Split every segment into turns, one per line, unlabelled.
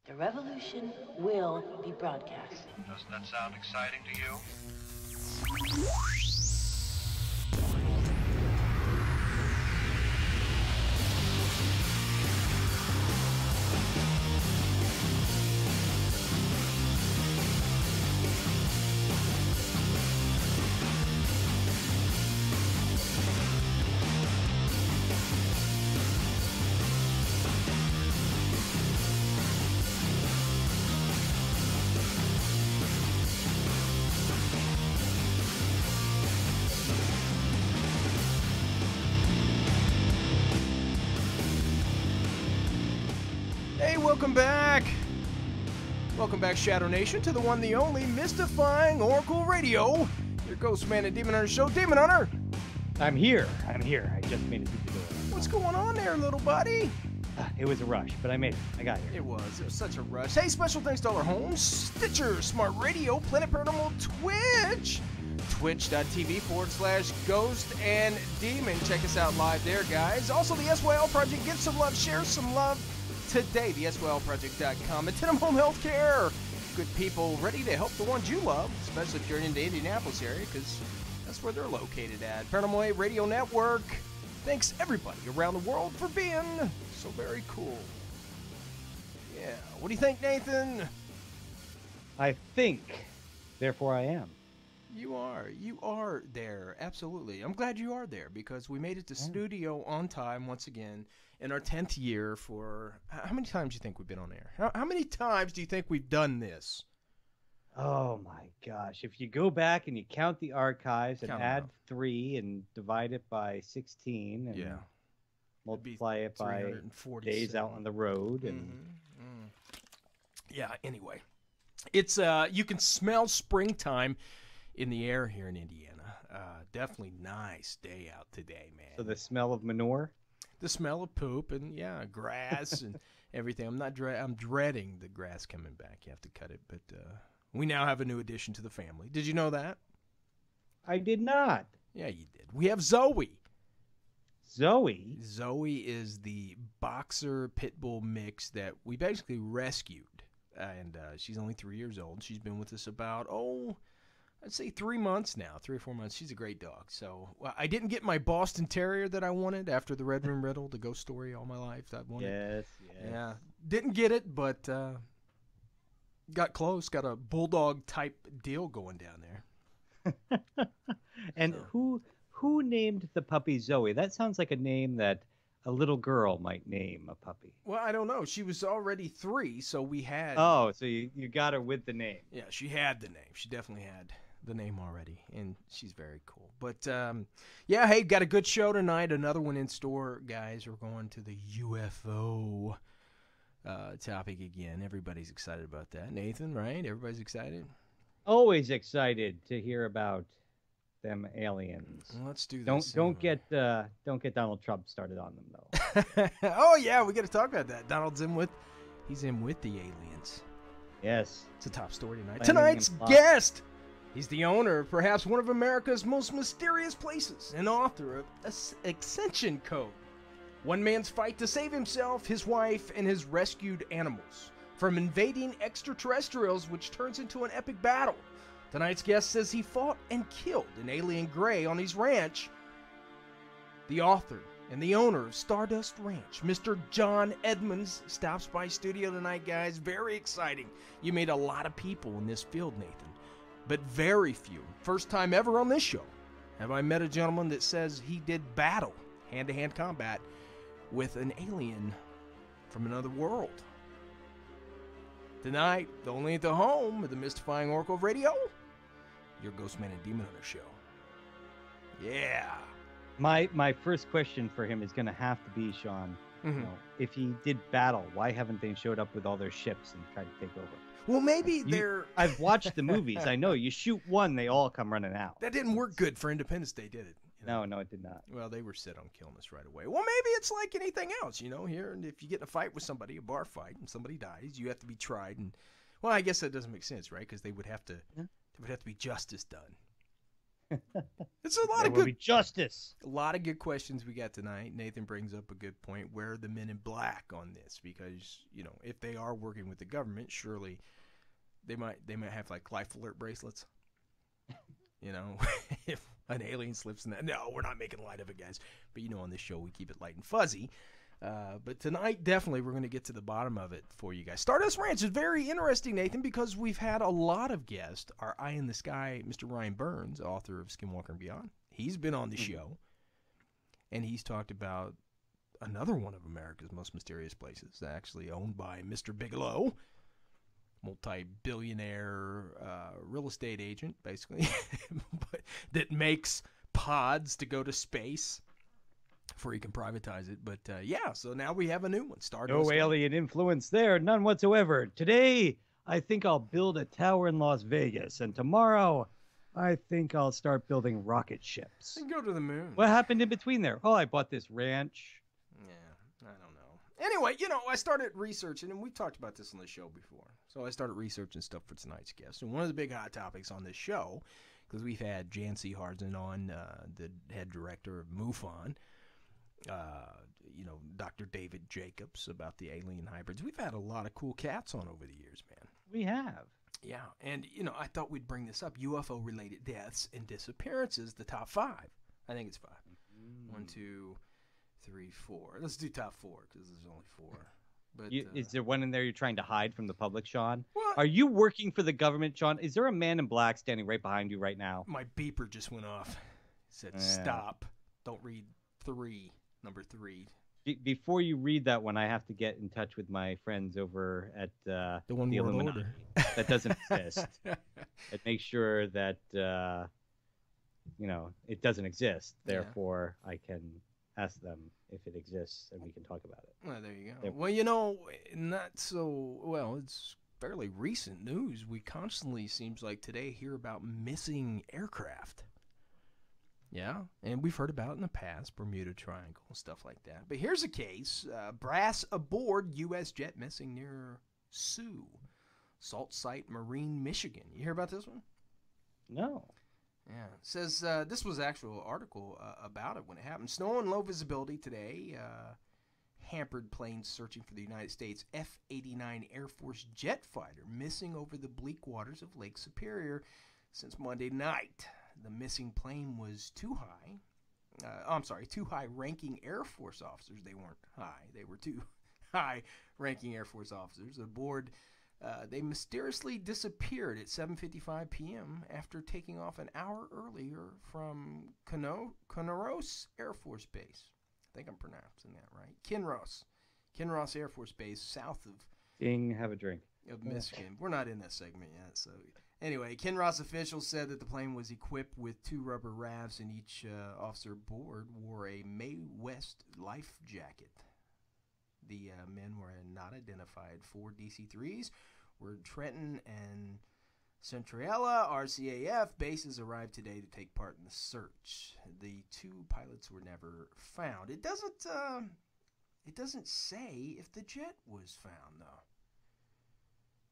The revolution will be broadcast.
Doesn't that sound exciting to you?
Welcome back. Welcome back, Shadow Nation, to the one, the only, mystifying Oracle Radio. Your GhostMan&Demon Hunter show. Demon Hunter!
I'm here. I just made it through the door.
What's going on there, little buddy?
It was a rush, but I made it. I got here.
It was such a rush. Hey, special thanks to all our homes, Stitcher, Smart Radio, Planet Paranormal, Twitch, twitch.tv/Ghost and Demon. Check us out live there, guys. Also, the SYL Project. Give some love, share some love today. The SYLproject.com. And Tenem Home Healthcare. Good people ready to help the ones you love, especially if you're in the Indianapolis area, because that's where they're located at. Paranormal Wave Radio Network. Thanks, everybody around the world, for being so very cool. Yeah. What do you think, Nathan?
I think, therefore I am.
You are there. Absolutely. I'm glad you are there, because we made it to studio on time once again in our 10th year for... How many times do you think we've been on air? How many times do you think we've done this?
Oh my gosh. If you go back and you count the archives and add 3 and divide it by 16 and multiply it by days out on the road. And
Yeah, anyway. It's you can smell springtime in the air here in Indiana. Definitely nice day out today, man.
So the smell of manure?
The smell of poop and, grass and everything. I'm dreading the grass coming back. You have to cut it, but we now have a new addition to the family. Did you know that?
I did not.
Yeah, you did. We have Zoe.
Zoe?
Zoe is the boxer pit bull mix that we basically rescued. And she's only 3 years old. She's been with us about, I'd say 3 months now, 3 or 4 months. She's a great dog. So I didn't get my Boston Terrier that I wanted after the Red Room Riddle, the ghost story all my life. I wanted.
Yes.
Yeah, didn't get it, but got close. Got a bulldog type deal going down there.
And who named the puppy Zoe? That sounds like a name that a little girl might name a puppy.
Well, I don't know. She was already 3, so we had...
Oh, so you got her with the name.
Yeah, she had the name. She definitely had the name already, and she's very cool. But, hey, got a good show tonight. Another one in store, guys. We're going to the UFO topic again. Everybody's excited about that. Nathan, right? Everybody's excited?
Always excited to hear about them aliens.
Well, let's do this.
Don't get Donald Trump started on them though.
Oh yeah, we got to talk about that. He's in with the aliens.
Yes,
it's a top story tonight. Tonight's guest. He's the owner of perhaps one of America's most mysterious places and author of Ascension Code. One man's fight to save himself, his wife, and his rescued animals from invading extraterrestrials, which turns into an epic battle. Tonight's guest says he fought and killed an alien gray on his ranch. The author and the owner of StarDust Ranch, Mr. John Edmonds, stops by studio tonight, guys. Very exciting. You made a lot of people in this field, Nathan, but very few, first time ever on this show, have I met a gentleman that says he did battle, hand-to-hand combat, with an alien from another world. Tonight, only at the home of the mystifying Oracle of Radio, your GhostMan&Demon Hunter show. Yeah.
My first question for him is going to have to be, Sean, if he did battle, why haven't they showed up with all their ships and tried to take over?
Well, maybe they're...
I've watched the movies. I know. You shoot one, they all come running out.
That didn't work good for Independence Day, did it?
No, it did not.
Well, they were set on killing us right away. Well, maybe it's like anything else, here. And if you get in a fight with somebody, a bar fight, and somebody dies, you have to be tried. And well, I guess that doesn't make sense, right? Because they would have to, there would have to be justice done. It's a lot
there
of
will
good
be justice.
A lot of good questions we got tonight. Nathan brings up a good point. Where are the men in black on this? Because, you know, if they are working with the government, surely they might have like life alert bracelets. You know, if an alien slips in that. No, we're not making light of it, guys. But, you know, on this show, we keep it light and fuzzy. But tonight, definitely, we're going to get to the bottom of it for you guys. Stardust Ranch is very interesting, Nathan, because we've had a lot of guests. Our eye in the sky, Mr. Ryan Burns, author of Skinwalker and Beyond, he's been on the show, and he's talked about another one of America's most mysterious places, actually owned by Mr. Bigelow, multi-billionaire real estate agent, basically, but that makes pods to go to space. Before he can privatize it. But, yeah, so now we have a new one. StarDust.
No alien influence there, none whatsoever. Today, I think I'll build a tower in Las Vegas, and tomorrow, I think I'll start building rocket ships.
And go to the moon.
What happened in between there? Oh, I bought this ranch.
Yeah, I don't know. Anyway, you know, I started researching, and we've talked about this on the show before. So I started researching stuff for tonight's guest. And one of the big hot topics on this show, because we've had Jan C. Harzen on, the head director of MUFON, you know, Dr. David Jacobs about the alien hybrids. We've had a lot of cool cats on over the years, man.
We have.
Yeah, and, you know, I thought we'd bring this up. UFO-related deaths and disappearances, the top 5. I think it's 5. 1, 2, 3, 4. Let's do top 4, because there's only 4. But
is there one in there you're trying to hide from the public, Sean?
What?
Are you working for the government, Sean? Is there a man in black standing right behind you right now?
My beeper just went off. It said, stop. Don't read 3. Number 3.
Before you read that one, I have to get in touch with my friends over at
the One
the
World
Illuminati.
Order.
That doesn't exist. And make sure that you know, it doesn't exist. Therefore, I can ask them if it exists, and we can talk about it.
Well, there you go. Well, you know, not so well. It's fairly recent news. We constantly, seems like today, hear about missing aircraft. Yeah, and we've heard about it in the past, Bermuda Triangle, stuff like that. But here's a case. Brass aboard U.S. jet missing near Sioux, Salt Site Marine, Michigan. You hear about this one?
No.
Yeah, it says this was an actual article about it when it happened. Snow and low visibility today hampered planes searching for the United States F-89 Air Force jet fighter missing over the bleak waters of Lake Superior since Monday night. The missing plane was too high-ranking Air Force officers. They weren't high. They were too high-ranking Air Force officers aboard. They mysteriously disappeared at 7:55 p.m. after taking off an hour earlier from Kinross Air Force Base. I think I'm pronouncing that right. Kinross Air Force Base, south of
have a drink.
Of Michigan. We're not in that segment yet, so... Anyway, Kinross officials said that the plane was equipped with 2 rubber rafts, and each officer aboard wore a Mae West life jacket. The men were not identified. 4 DC-3s were Trenton and Centralia RCAF bases arrived today to take part in the search. The 2 pilots were never found. It doesn't say if the jet was found, though.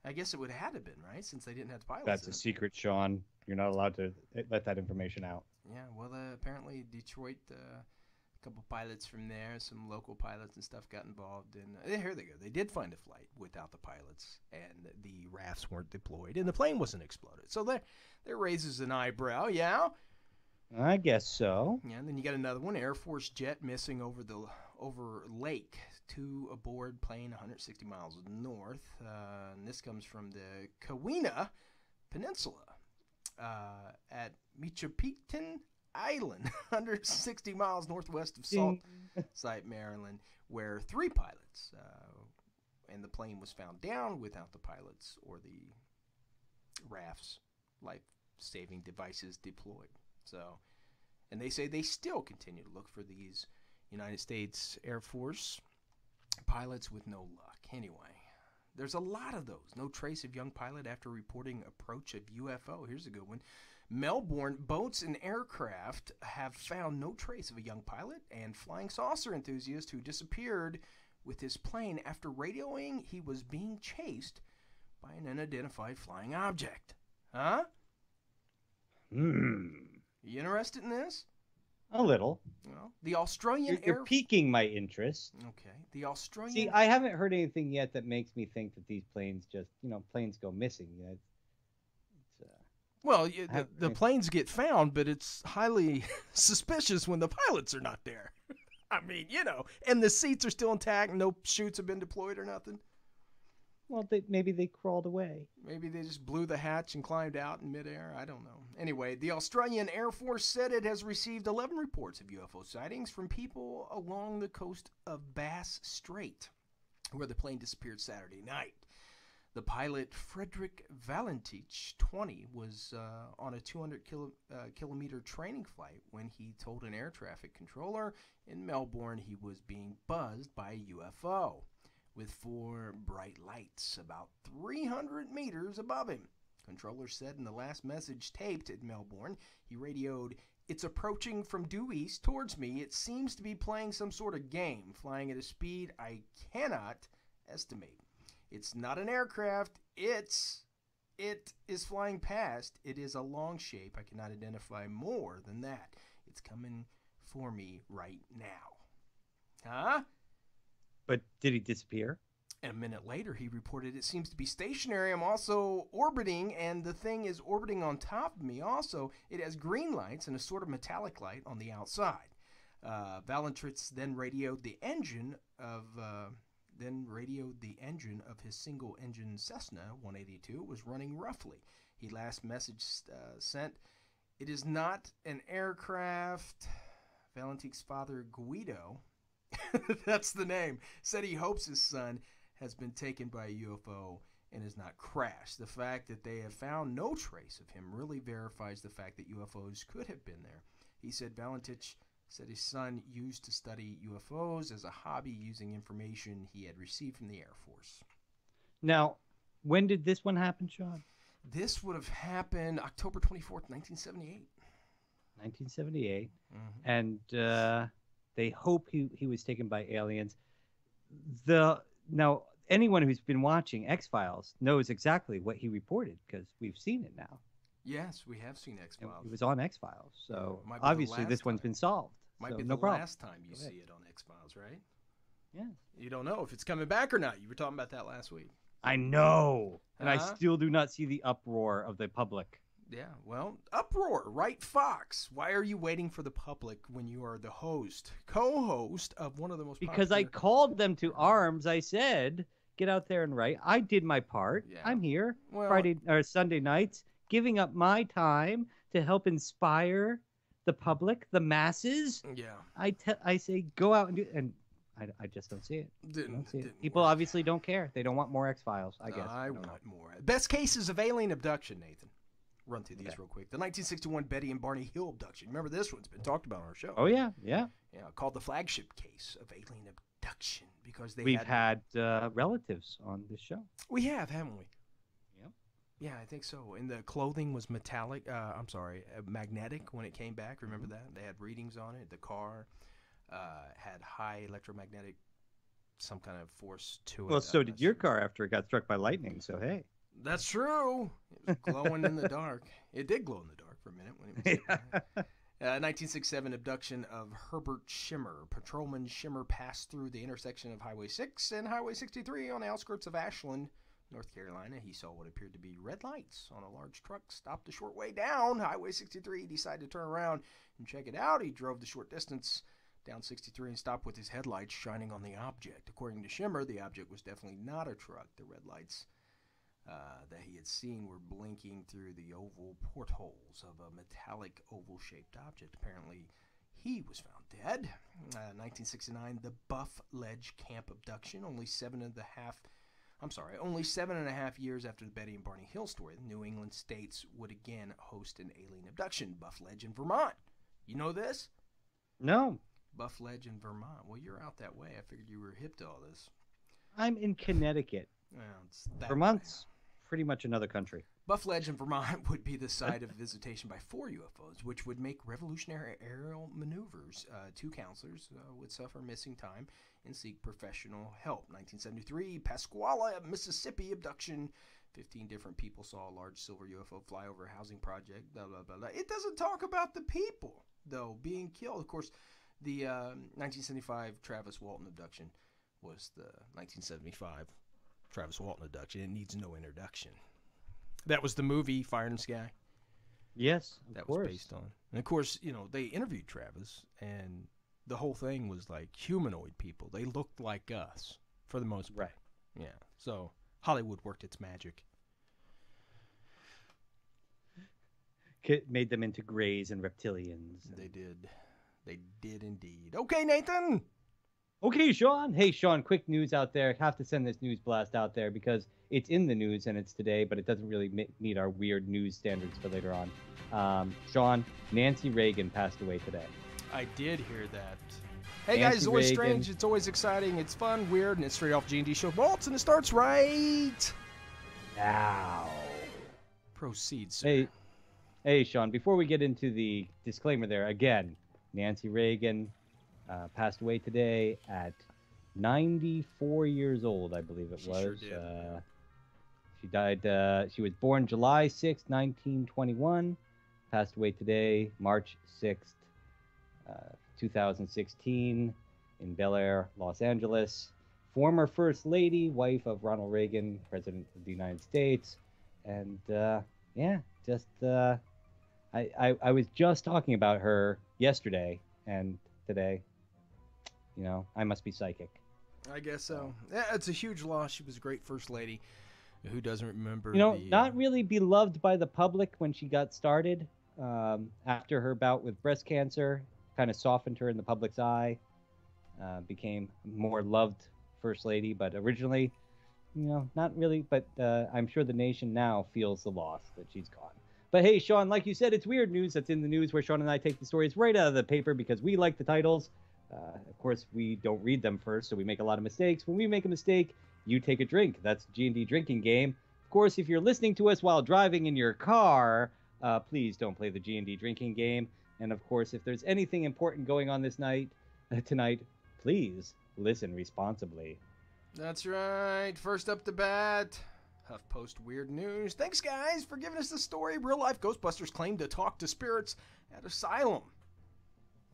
I guess it would have had to been, right? Since they didn't have the pilots.
That's a secret, Sean. You're not allowed to let that information out.
Yeah, well, apparently Detroit, a couple pilots from there, some local pilots and stuff got involved. And here they go. They did find a flight without the pilots, and the rafts weren't deployed, and the plane wasn't exploded. So that raises an eyebrow, yeah?
I guess so.
Yeah, and then you got another one, Air Force jet missing over lake. 2 aboard plane 160 miles north. And this comes from the Keweenaw Peninsula at Michipitan Island, 160 miles northwest of Salt Site, Maryland, where 3 pilots, and the plane was found down without the pilots or the rafts, life-saving devices deployed. So, and they say they still continue to look for these United States Air Force pilots with no luck. Anyway, there's a lot of those. No trace of young pilot after reporting approach of UFO. Here's a good one. Melbourne boats and aircraft have found no trace of a young pilot and flying saucer enthusiast who disappeared with his plane after radioing he was being chased by an unidentified flying object. Huh? You interested in this?
A little.
Well, the Australian
You're piquing my interest.
Okay. The Australian...
See, I haven't heard anything yet that makes me think that these planes just, planes go missing.
Well, the planes get found, but it's highly suspicious when the pilots are not there. I mean, and the seats are still intact, no chutes have been deployed or nothing.
Well, maybe they crawled away.
Maybe they just blew the hatch and climbed out in midair. I don't know. Anyway, the Australian Air Force said it has received 11 reports of UFO sightings from people along the coast of Bass Strait, where the plane disappeared Saturday night. The pilot, Frederick Valentich, 20, was on a 200-kilometer training flight when he told an air traffic controller in Melbourne he was being buzzed by a UFO with 4 bright lights about 300 meters above him. Controller said in the last message taped at Melbourne, he radioed, "It's approaching from due east towards me. It seems to be playing some sort of game, flying at a speed I cannot estimate. It's not an aircraft. It is flying past. It is a long shape. I cannot identify more than that. It's coming for me right now." Huh?
But did he disappear?
And a minute later, he reported, "It seems to be stationary. I'm also orbiting, and the thing is orbiting on top of me also. It has green lights and a sort of metallic light on the outside." Valentritz then radioed the engine of his single-engine Cessna 182. It was running roughly. He last message sent, "It is not an aircraft." Valentich's father, Guido, that's the name, said he hopes his son has been taken by a UFO and has not crashed. The fact that they have found no trace of him really verifies the fact that UFOs could have been there. He said Valentich said his son used to study UFOs as a hobby using information he had received from the Air Force.
Now, when did this one happen, Sean?
This would have happened October 24th, 1978.
1978. Mm-hmm. And they hope he was taken by aliens. Now, anyone who's been watching X-Files knows exactly what he reported because we've seen it now.
Yes, we have seen X-Files.
It was on X-Files, so obviously this one's been solved.
Might be
no
the
problem.
last time you see it on X-Files, right?
Yeah.
You don't know if it's coming back or not. You were talking about that last week.
I know. And I still do not see the uproar of the public.
Yeah, well, uproar, right, Fox? Why are you waiting for the public when you are the host, co-host of one of the most
Because I called them to arms. I said, get out there and write. I did my part. Yeah. I'm here Friday or Sunday nights, giving up my time to help inspire the public, the masses.
Yeah.
I say, go out and do and I just don't see it. People obviously don't care. They don't want more X-Files, I guess.
I want more. Best cases of alien abduction, Nathan. Run through these real quick. The 1961 Betty and Barney Hill abduction. Remember, this one's been talked about on our show.
Oh, yeah, yeah.
Yeah, called the flagship case of alien abduction because
we've had relatives on this show.
We have, haven't we?
Yep.
Yeah, I think so. And the clothing was magnetic when it came back. Remember that? They had readings on it. The car had high electromagnetic, some kind of force to it.
Well, so did your car after it got struck by lightning, so hey.
That's true. It was glowing in the dark. It did glow in the dark for a minute when it was 1967 abduction of Herbert Schimmer. Patrolman Schimmer passed through the intersection of Highway 6 and Highway 63 on the outskirts of Ashland, North Carolina. He saw what appeared to be red lights on a large truck stopped a short way down Highway 63. He decided to turn around and check it out. He drove the short distance down 63 and stopped with his headlights shining on the object. According to Schimmer, the object was definitely not a truck. The red lights that he had seen were blinking through the oval portholes of a metallic oval-shaped object. Apparently, he was found dead. 1969, the Buff Ledge Camp abduction. Only 7.5 years after the Betty and Barney Hill story, the New England states would again host an alien abduction. Buff Ledge in Vermont. You know this?
No.
Buff Ledge in Vermont. Well, you're out that way. I figured you were hip to all this.
I'm in Connecticut.
Well, it's that
Vermont's pretty much another country.
Buff Ledge in Vermont would be the site of visitation by 4 UFOs, which would make revolutionary aerial maneuvers. 2 counselors would suffer missing time and seek professional help. 1973, Pasquala, Mississippi abduction. 15 different people saw a large silver UFO fly over a housing project, blah, blah, blah, blah. It doesn't talk about the people, though, being killed. Of course, the 1975 Travis Walton abduction was the 1975 Travis Walton abduction. It needs no introduction. That was the movie Fire in the Sky.
Yes,
that was based on. And, of course, you know, they interviewed Travis, and the whole thing was like humanoid people. They looked like us, for the most part.
Right.
Yeah, so Hollywood worked its magic.
Made them into greys and reptilians.
They did. They did indeed. Okay, Nathan.
Okay, Sean. Hey, Sean, quick news out there. I have to send this news blast out there because it's in the news and it's today, but it doesn't really meet our weird news standards for later on. Sean, Nancy Reagan passed away today.
I did hear that. Hey, guys, it's always strange. It's always exciting. It's fun, weird, and it's straight off G&D Show Vaults, and it starts right
now.
Proceed, sir.
Hey, Sean, before we get into the disclaimer there, again, Nancy Reagan passed away today at 94 years old, I believe it was.
Sure did.
She died, she was born July 6, 1921, passed away today, March 6th, 2016, in Bel Air, Los Angeles. Former First Lady, wife of Ronald Reagan, President of the United States. And, yeah, just... I was just talking about her yesterday, and today, you know, I must be psychic.
I guess so. Yeah, it's a huge loss. She was a great First Lady. Who doesn't remember?
You know, not really beloved by the public when she got started. After her bout with breast cancer, kind of softened her in the public's eye. Became more loved First Lady, but originally, you know, not really. But I'm sure the nation now feels the loss that she's gone. But hey, Sean, like you said, it's weird news that's in the news where Sean and I take the stories right out of the paper because we like the titles. Of course, we don't read them first, so we make a lot of mistakes. When we make a mistake, you take a drink. That's G&D drinking game. Of course, if you're listening to us while driving in your car, please don't play the G&D drinking game. And of course, if there's anything important going on this night, tonight, please listen responsibly.
That's right. First up the bat. HuffPost Weird News. Thanks, guys, for giving us the story. Real-life Ghostbusters claim to talk to spirits at asylum.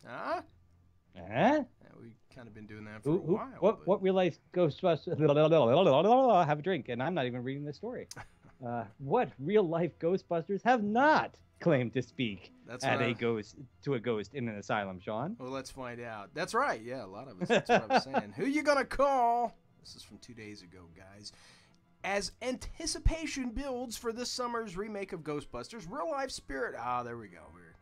Huh?
Yeah,
we've kind of been doing that for a while.
What real-life Ghostbusters... Have a drink, and I'm not even reading the story. What real-life Ghostbusters have not claimed to speak a ghost in an asylum, Sean?
Well, let's find out. That's right. Yeah, a lot of us. That's what I was saying. Who you gonna call? This is from 2 days ago, guys. As anticipation builds for this summer's remake of Ghostbusters, real-life spirit... there we go. We're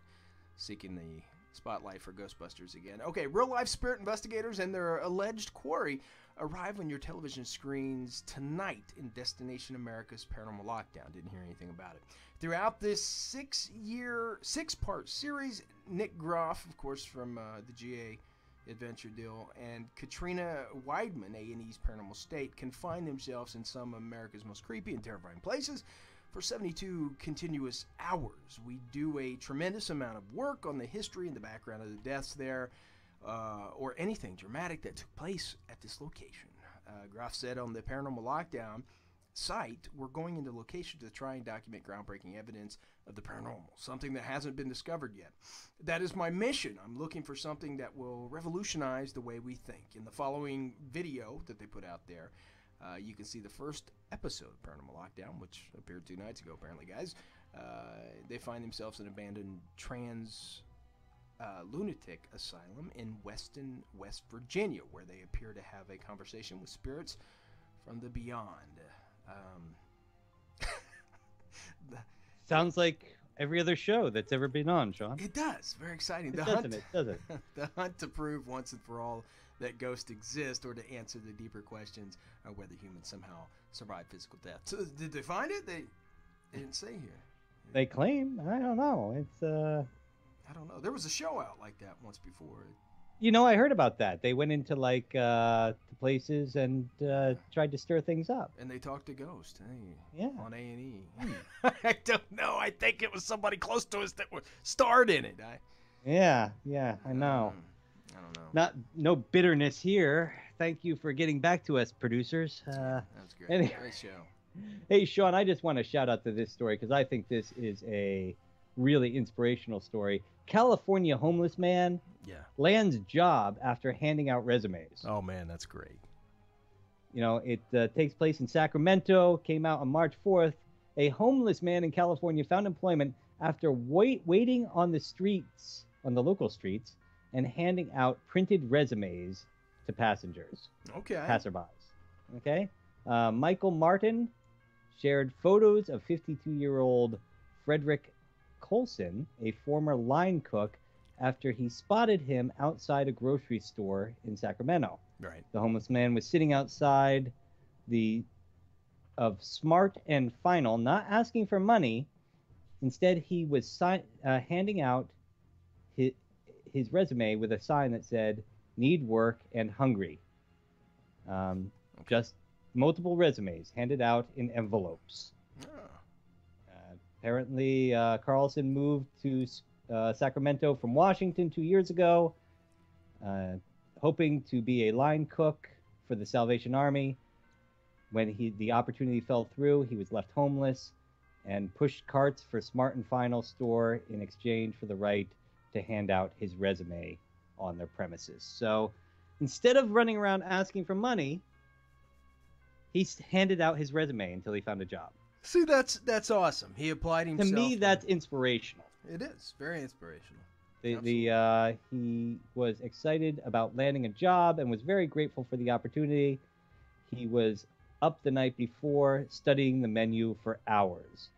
seeking the spotlight for Ghostbusters again. Okay, real-life spirit investigators and their alleged quarry arrive on your television screens tonight in Destination America's Paranormal Lockdown. Didn't hear anything about it. Throughout this six-part series, Nick Groff, of course, from the GA adventure deal, and Katrina Weidman, A&E's Paranormal State, can find themselves in some of America's most creepy and terrifying places for 72 continuous hours. We do a tremendous amount of work on the history and the background of the deaths there, or anything dramatic that took place at this location. Groff said on the Paranormal Lockdown site, we're going into location to try and document groundbreaking evidence of the paranormal, something that hasn't been discovered yet. That is my mission. I'm looking for something that will revolutionize the way we think. In the following video that they put out there, you can see the first episode of Paranormal Lockdown, which appeared 2 nights ago, apparently, guys. They find themselves in an abandoned trans lunatic asylum in Weston, West Virginia, where they appear to have a conversation with spirits from the beyond.
Sounds like every other show that's ever been on, Sean.
It does. Very exciting.
Doesn't it?
The hunt to prove once and for all that ghosts exist, or to answer the deeper questions of whether humans somehow survive physical death. So, did they find it? They didn't say here.
They claim. I don't know.
I don't know. There was a show out like that once before.
You know, I heard about that. They went into like the places and tried to stir things up.
And they talked to ghosts. Hey,
yeah.
On A&E. I don't know. I think it was somebody close to us that starred in it.
Yeah, I know.
I don't know.
No bitterness here. Thank you for getting back to us, producers.
That's great. Great show.
Hey, Sean, I just want to shout out to this story because I think this is a really inspirational story. California homeless man lands job after handing out resumes.
Oh, man, that's great.
You know, it takes place in Sacramento, came out on March 4th. A homeless man in California found employment after waiting on the streets, on the local streets, and handing out printed resumes to passengers.
Okay.
Passerbys. Okay. Michael Martin shared photos of 52-year-old Frederick Colson, a former line cook, after he spotted him outside a grocery store in Sacramento.
Right.
The homeless man was sitting outside of Smart and Final, not asking for money. Instead, he was handing out his resume with a sign that said, "Need work and hungry." Just multiple resumes handed out in envelopes. Apparently, Carlson moved to Sacramento from Washington 2 years ago, hoping to be a line cook for the Salvation Army. When the opportunity fell through, he was left homeless and pushed carts for Smart and Final store in exchange for the right to hand out his resume on their premises. So instead of running around asking for money, he handed out his resume until he found a job.
See, that's awesome. He applied himself.
To me, that's inspirational.
It is very inspirational.
He was excited about landing a job and was very grateful for the opportunity. He was up the night before studying the menu for hours.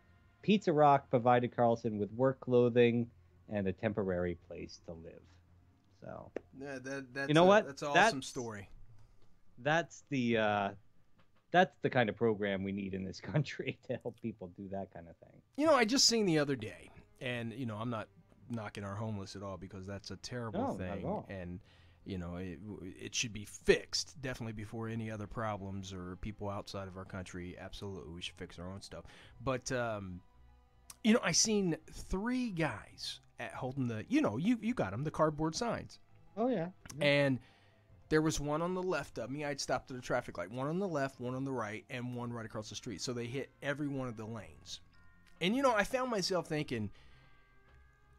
Pizza Rock provided Carlson with work clothing and a temporary place to live. So,
yeah, that's
you know what?
That's an awesome story.
That's the kind of program we need in this country to help people do that kind of thing.
You know, I just seen the other day, and you know, I'm not knocking our homeless at all because that's a terrible thing,
not at all.
and you know, it should be fixed definitely before any other problems or people outside of our country. Absolutely, we should fix our own stuff. But you know, I seen 3 guys holding the, you know, you got them, the cardboard signs.
Oh yeah.
And there was one on the left of me. I'd stopped at a traffic light. One on the left, one on the right, and one right across the street. So they hit every one of the lanes. And, you know, I found myself thinking,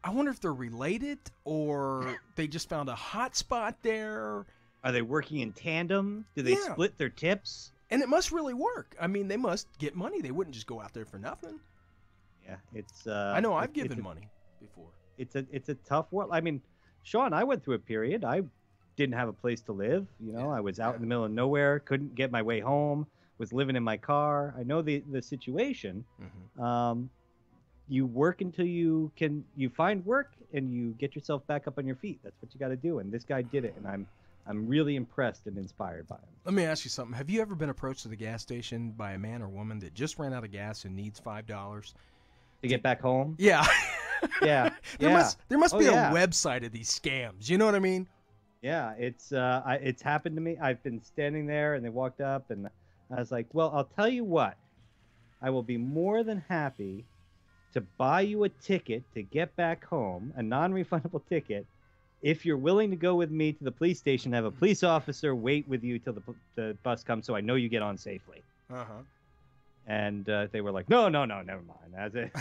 I wonder if they're related or they just found a hot spot there.
Are they working in tandem? Do they split their tips?
And it must really work. I mean, they must get money. They wouldn't just go out there for nothing.
Yeah, it's.
I know I've given money before.
It's a tough world. I mean, Sean, I went through a period. I didn't have a place to live. You know, I was out in the middle of nowhere, couldn't get my way home, was living in my car. I know the situation. Mm-hmm. You work until you find work and you get yourself back up on your feet. That's what you got to do. And this guy did it, and I'm really impressed and inspired by him.
Let me ask you something. Have you ever been approached at the gas station by a man or woman that just ran out of gas and needs $5
to get back home?
Yeah.
Yeah.
There must be a website of these scams. You know what I mean?
Yeah, it's happened to me. I've been standing there and they walked up and I was like, well, I'll tell you what. I will be more than happy to buy you a ticket to get back home, a non-refundable ticket, if you're willing to go with me to the police station, have a police officer wait with you till the bus comes so I know you get on safely. Uh-huh. And they were like, no, never mind. That's it.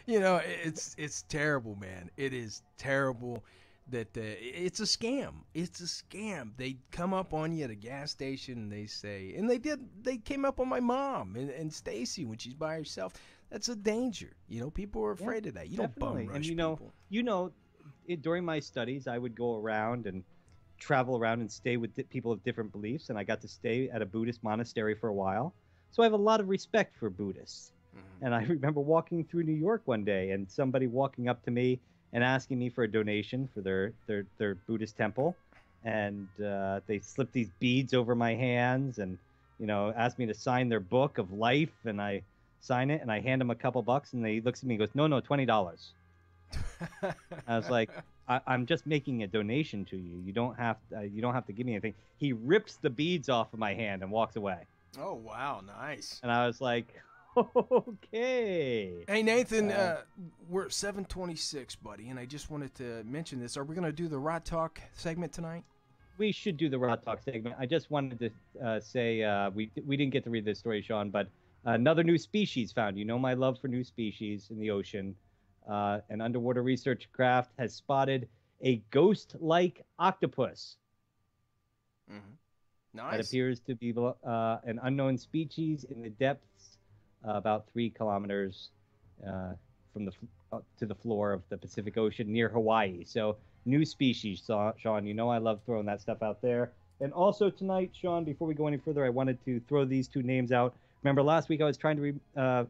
You know, it's terrible, man. It is terrible that it's a scam. It's a scam. They come up on you at a gas station and they say, and they came up on my mom and Stacy when she's by herself. That's a danger. You know, people are afraid of that. You don't bum rush people.
During my studies, I would go around and travel around and stay with people of different beliefs, and I got to stay at a Buddhist monastery for a while. So I have a lot of respect for Buddhists. Mm-hmm. And I remember walking through New York one day and somebody walking up to me and asking me for a donation for their Buddhist temple. And they slipped these beads over my hands and, you know, asked me to sign their book of life. And I sign it and I hand them a couple bucks and he looks at me and goes, no, $20. I was like, I'm just making a donation to you. You don't have to give me anything. He rips the beads off of my hand and walks away.
Oh, wow. Nice.
And I was like, okay.
Hey, Nathan, we're at 7:26, buddy, and I just wanted to mention this. Are we going to do the Rot Talk segment tonight?
We should do the Rot Talk segment. I just wanted to say we didn't get to read this story, Sean, but Another new species found. You know my love for new species in the ocean. An underwater research craft has spotted a ghost-like octopus.
Nice.
That appears to be an unknown species in the depths, about 3 kilometers from to the floor of the Pacific Ocean near Hawaii. So new species, Sean. You know I love throwing that stuff out there. And also tonight, Sean, before we go any further, I wanted to throw these 2 names out. Remember last week I was trying to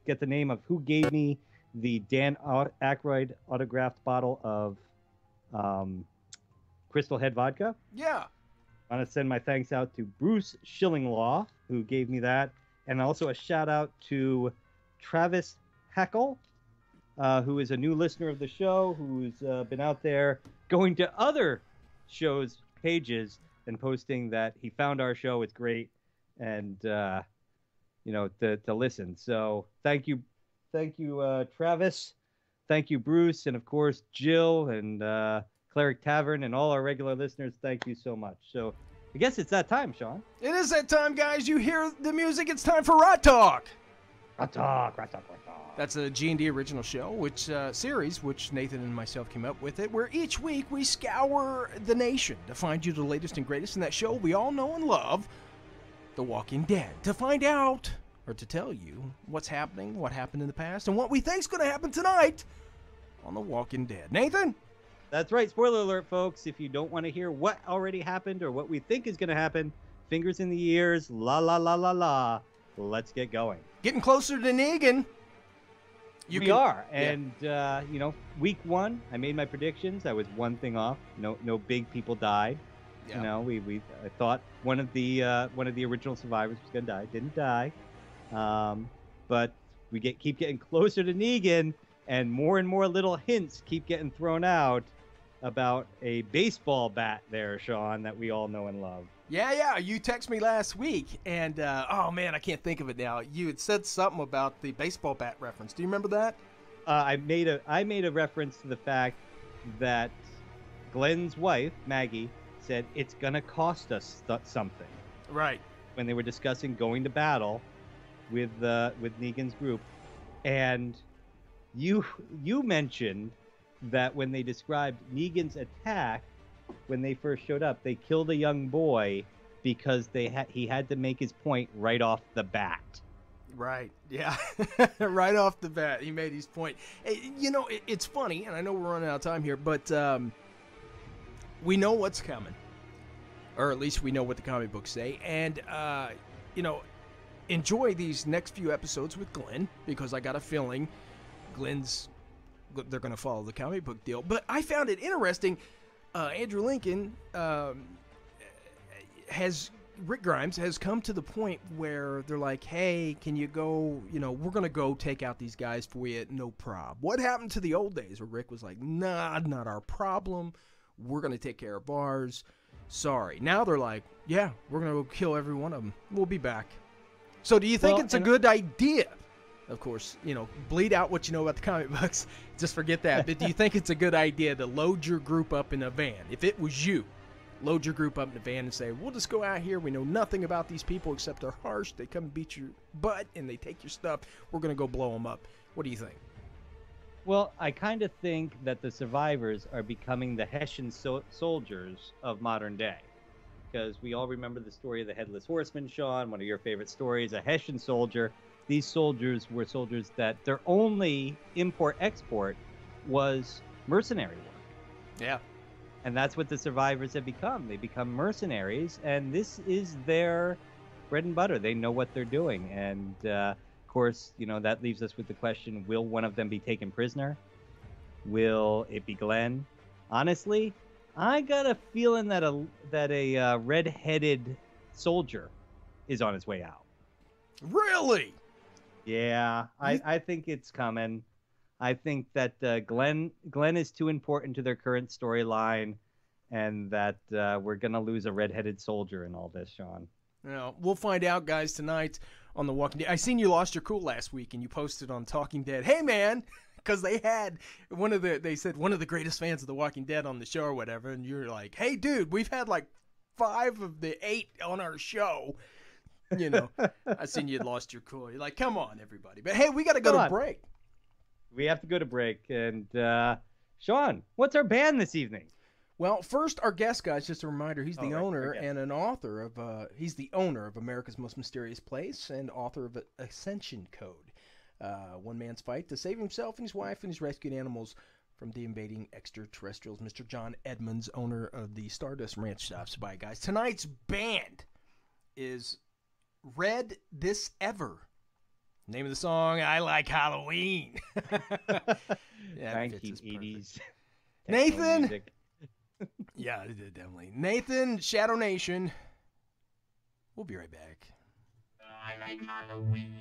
get the name of who gave me the Dan Aykroyd autographed bottle of Crystal Head vodka?
Yeah.
I want to send my thanks out to Bruce Schillinglaw, who gave me that. And also a shout out to Travis Hackle, who is a new listener of the show, who's been out there going to other shows' pages and posting that he found our show. It's great. And, to listen. So thank you, Travis. Thank you, Bruce. And, of course, Jill and Cleric Tavern and all our regular listeners. Thank you so much. So I guess it's that time, Sean.
It is that time, guys. You hear the music. It's time for Rot Talk.
Rot Talk, Rot Talk, Rot Talk.
That's a G&D original show, which series, which Nathan and myself came up with it, where each week we scour the nation to find you the latest and greatest in that show we all know and love, The Walking Dead, to find out, or to tell you, what's happening, what happened in the past, and what we think's going to happen tonight on The Walking Dead. Nathan?
That's right. Spoiler alert, folks. If you don't want to hear what already happened or what we think is going to happen, fingers in the ears, la, la, la, la, la. Let's get going.
Getting closer to Negan.
We are. And, week 1, I made my predictions. I was 1 thing off. No big people died. Yeah. I thought one of the original survivors was going to die. Didn't die. But we keep getting closer to Negan, and more little hints keep getting thrown out about a baseball bat there, Sean, that we all know and love.
Yeah. You texted me last week, and oh man, I can't think of it now. You had said something about the baseball bat reference. Do you remember that? I made
a reference to the fact that Glenn's wife, Maggie, said it's gonna cost us something.
Right.
When they were discussing going to battle with Negan's group, and you mentioned that when they described Negan's attack, when they first showed up, they killed a young boy because he had to make his point right off the bat.
Right. Yeah. Right off the bat, he made his point. It's funny, and I know we're running out of time here, but we know what's coming, or at least we know what the comic books say, and enjoy these next few episodes with Glenn, because I got a feeling they're going to follow the comic book deal. But I found it interesting. Andrew Lincoln Rick Grimes has come to the point where they're like, hey, can you go, we're going to go take out these guys for you, no prob. What happened to the old days where Rick was like, nah, not our problem. We're going to take care of ours. Sorry. Now they're like, yeah, we're going to go kill every one of them. We'll be back. So do you think it's a good idea? Of course, bleed out what you know about the comic books. Just forget that. But do you think it's a good idea to load your group up in a van? If it was you, load your group up in a van and say, we'll just go out here. We know nothing about these people except they're harsh. They come and beat your butt and they take your stuff. We're going to go blow them up. What do you think?
Well, I kind of think that the survivors are becoming the Hessian soldiers of modern day. Because we all remember the story of the Headless Horseman, Sean, one of your favorite stories, a Hessian soldier. These soldiers were soldiers that their only import-export was mercenary work.
Yeah.
And that's what the survivors have become. They become mercenaries, and this is their bread and butter. They know what they're doing. And, of course, that leaves us with the question, will one of them be taken prisoner? Will it be Glenn? Honestly, I got a feeling that a red-headed soldier is on his way out.
Really?
Yeah, I think it's coming. I think that Glenn is too important to their current storyline, and that we're going to lose a red-headed soldier in all this, Sean.
We'll find out, guys, tonight on The Walking Dead. I seen you lost your cool last week, and you posted on Talking Dead, hey, man, because they had they said one of the greatest fans of The Walking Dead on the show or whatever, and you're like, hey, dude, we've had like 5 of the 8 on our show. You know, I seen you'd lost your cool. You're like, come on, everybody. But hey, we got to go to break.
We have to go to break. And Sean, what's our band this evening?
Well, first, our guest, guys, just a reminder, he's the owner and an author of, he's the owner of America's Most Mysterious Place and author of Ascension Code. One man's fight to save himself and his wife and his rescued animals from the invading extraterrestrials. Mr. John Edmonds, owner of the StarDust Ranch, stops by, guys. Tonight's band is Red This Ever. Name of the song, I Like Halloween. Yeah,
1980s.
Nathan. Yeah, definitely. Nathan, Shadow Nation. We'll be right back.
I like Halloween.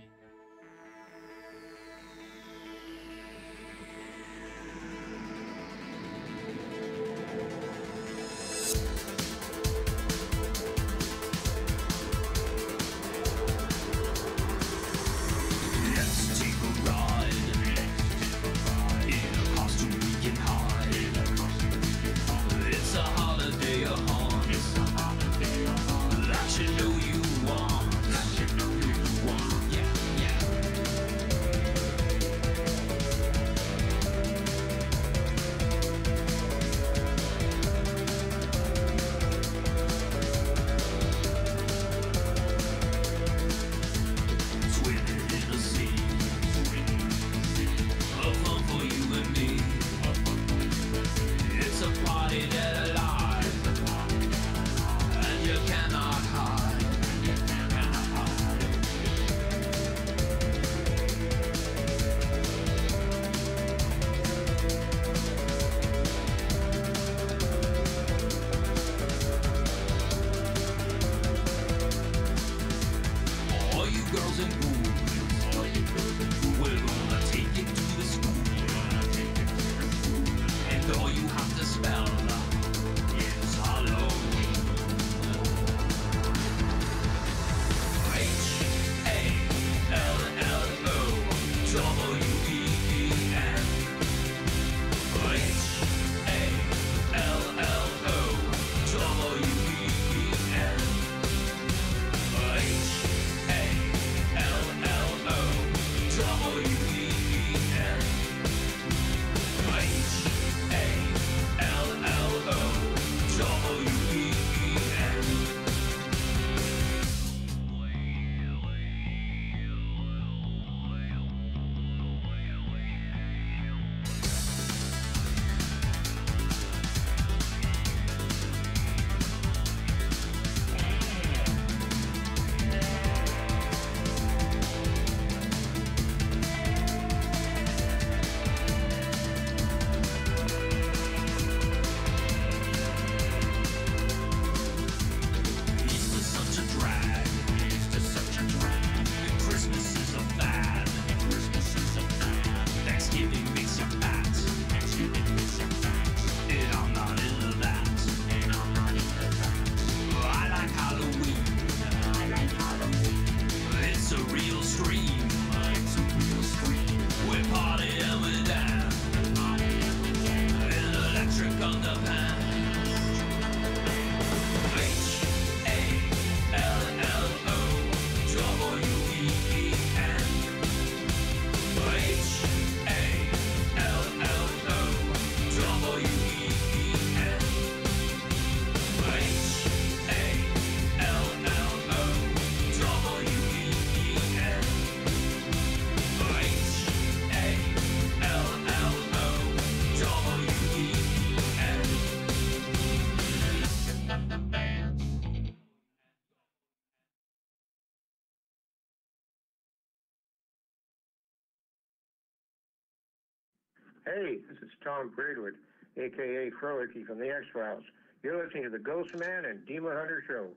Hey, this is Tom Braidwood, a.k.a. Frolicki from the X-Files. You're listening to the Ghostman and Demon Hunter Show.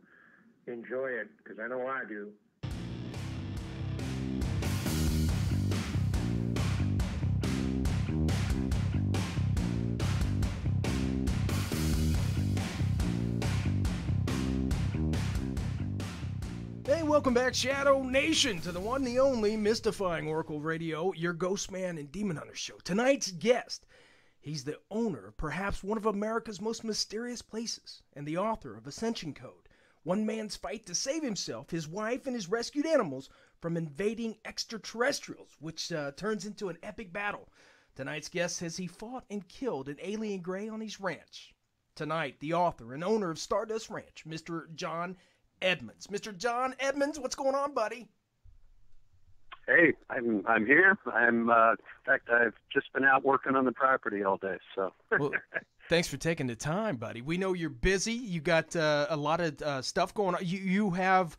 Enjoy it, because I know I do.
Hey, welcome back, Shadow Nation, to the one, the only, mystifying Oracle Radio, your Ghostman and Demon Hunter show. Tonight's guest, he's the owner of perhaps one of America's most mysterious places and the author of Ascension Code. One man's fight to save himself, his wife, and his rescued animals from invading extraterrestrials, which turns into an epic battle. Tonight's guest says he fought and killed an alien gray on his ranch. Tonight, the author and owner of StarDust Ranch, Mr. John Edmonds. Mr. John Edmonds, what's going on, buddy?
Hey, I'm here. In fact, I've just been out working on the property all day. So.
Well, thanks for taking the time, buddy. We know you're busy. You got a lot of stuff going on. You have,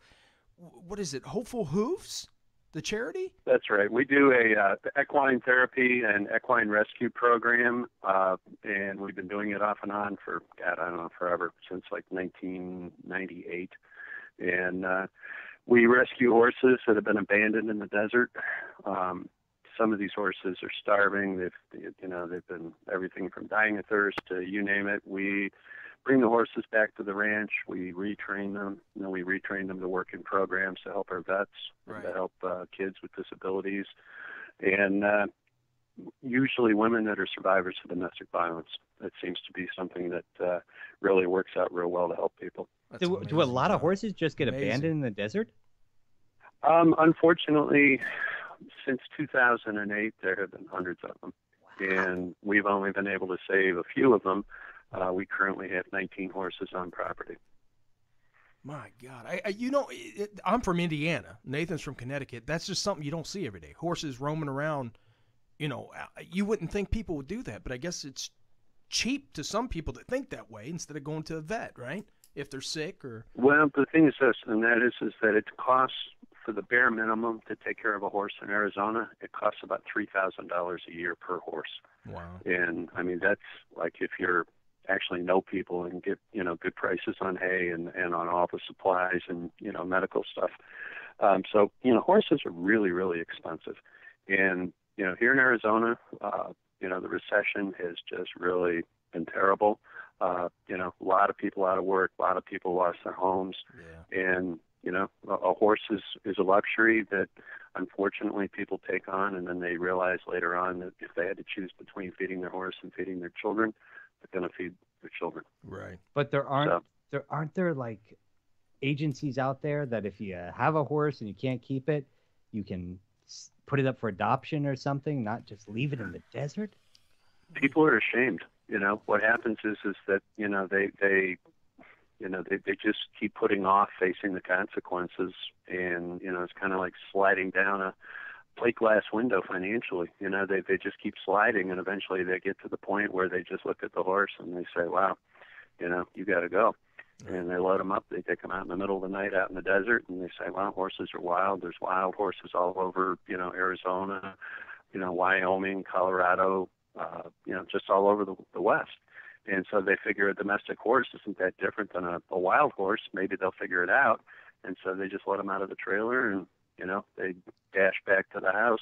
what is it, Hopeful Hooves, the charity?
That's right. We do a equine therapy and equine rescue program, and we've been doing it off and on for, God, I don't know, forever, since like 1998. And we rescue horses that have been abandoned in the desert. Some of these horses are starving. They've been everything from dying of thirst to you name it. We bring the horses back to the ranch. We retrain them. We retrain them to work in programs to help our vets,
right,
to help kids with disabilities, and usually women that are survivors of domestic violence. That seems to be something that really works out real well to help people.
Do a lot of horses just get abandoned in the desert?
Unfortunately, since 2008, there have been hundreds of them, and we've only been able to save a few of them. We currently have 19 horses on property.
My God. I'm from Indiana. Nathan's from Connecticut. That's just something you don't see every day. Horses roaming around, you wouldn't think people would do that, but I guess it's cheap to some people that think that way instead of going to a vet, right? If they're sick or...
Well, the thing is this, and that is that it costs, for the bare minimum to take care of a horse in Arizona, it costs about $3,000 a year per horse.
Wow.
And, I mean, that's like if you're actually know people and get, good prices on hay and on all the supplies and, medical stuff. So, horses are really, really expensive. And, here in Arizona, the recession has just really been terrible. A lot of people out of work, a lot of people lost their homes.
Yeah.
And, a horse is a luxury that unfortunately people take on, and then they realize later on that if they had to choose between feeding their horse and feeding their children, they're going to feed their children.
Right.
But aren't there like agencies out there that if you have a horse and you can't keep it, you can put it up for adoption or something, not just leave it in the desert?
People are ashamed. What happens is that, they just keep putting off facing the consequences, and, it's kind of like sliding down a plate glass window financially. They just keep sliding, and eventually they get to the point where they just look at the horse and they say, wow, you got to go. And they load them up. They take them out in the middle of the night out in the desert, and they say, wow, horses are wild. There's wild horses all over, Arizona, Wyoming, Colorado, just all over the West. And so they figure a domestic horse isn't that different than a wild horse. Maybe they'll figure it out. And so they just let them out of the trailer, and, they dash back to the house,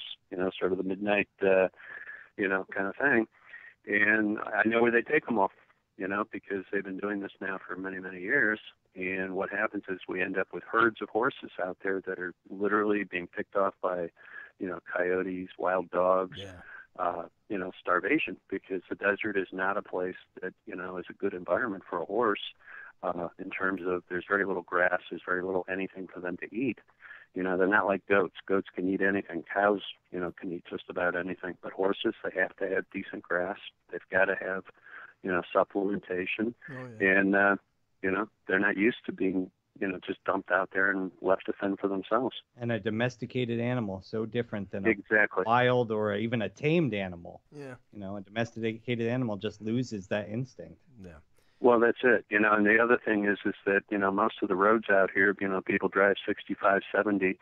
sort of the midnight, kind of thing. And I know where they take them off, because they've been doing this now for many, many years. And what happens is we end up with herds of horses out there that are literally being picked off by, coyotes, wild dogs.
Yeah.
Starvation, because the desert is not a place that, is a good environment for a horse, in terms of there's very little grass, there's very little anything for them to eat. They're not like goats. Goats can eat anything. Cows, can eat just about anything. But horses, they have to have decent grass. They've got to have, supplementation.
Oh, yeah.
And, they're not used to being, just dumped out there and left to fend for themselves.
And a domesticated animal, so different than
Exactly.
a wild or even a tamed animal.
Yeah.
A domesticated animal just loses that instinct.
Yeah.
Well, that's it. And the other thing is that, most of the roads out here, people drive 65, 70,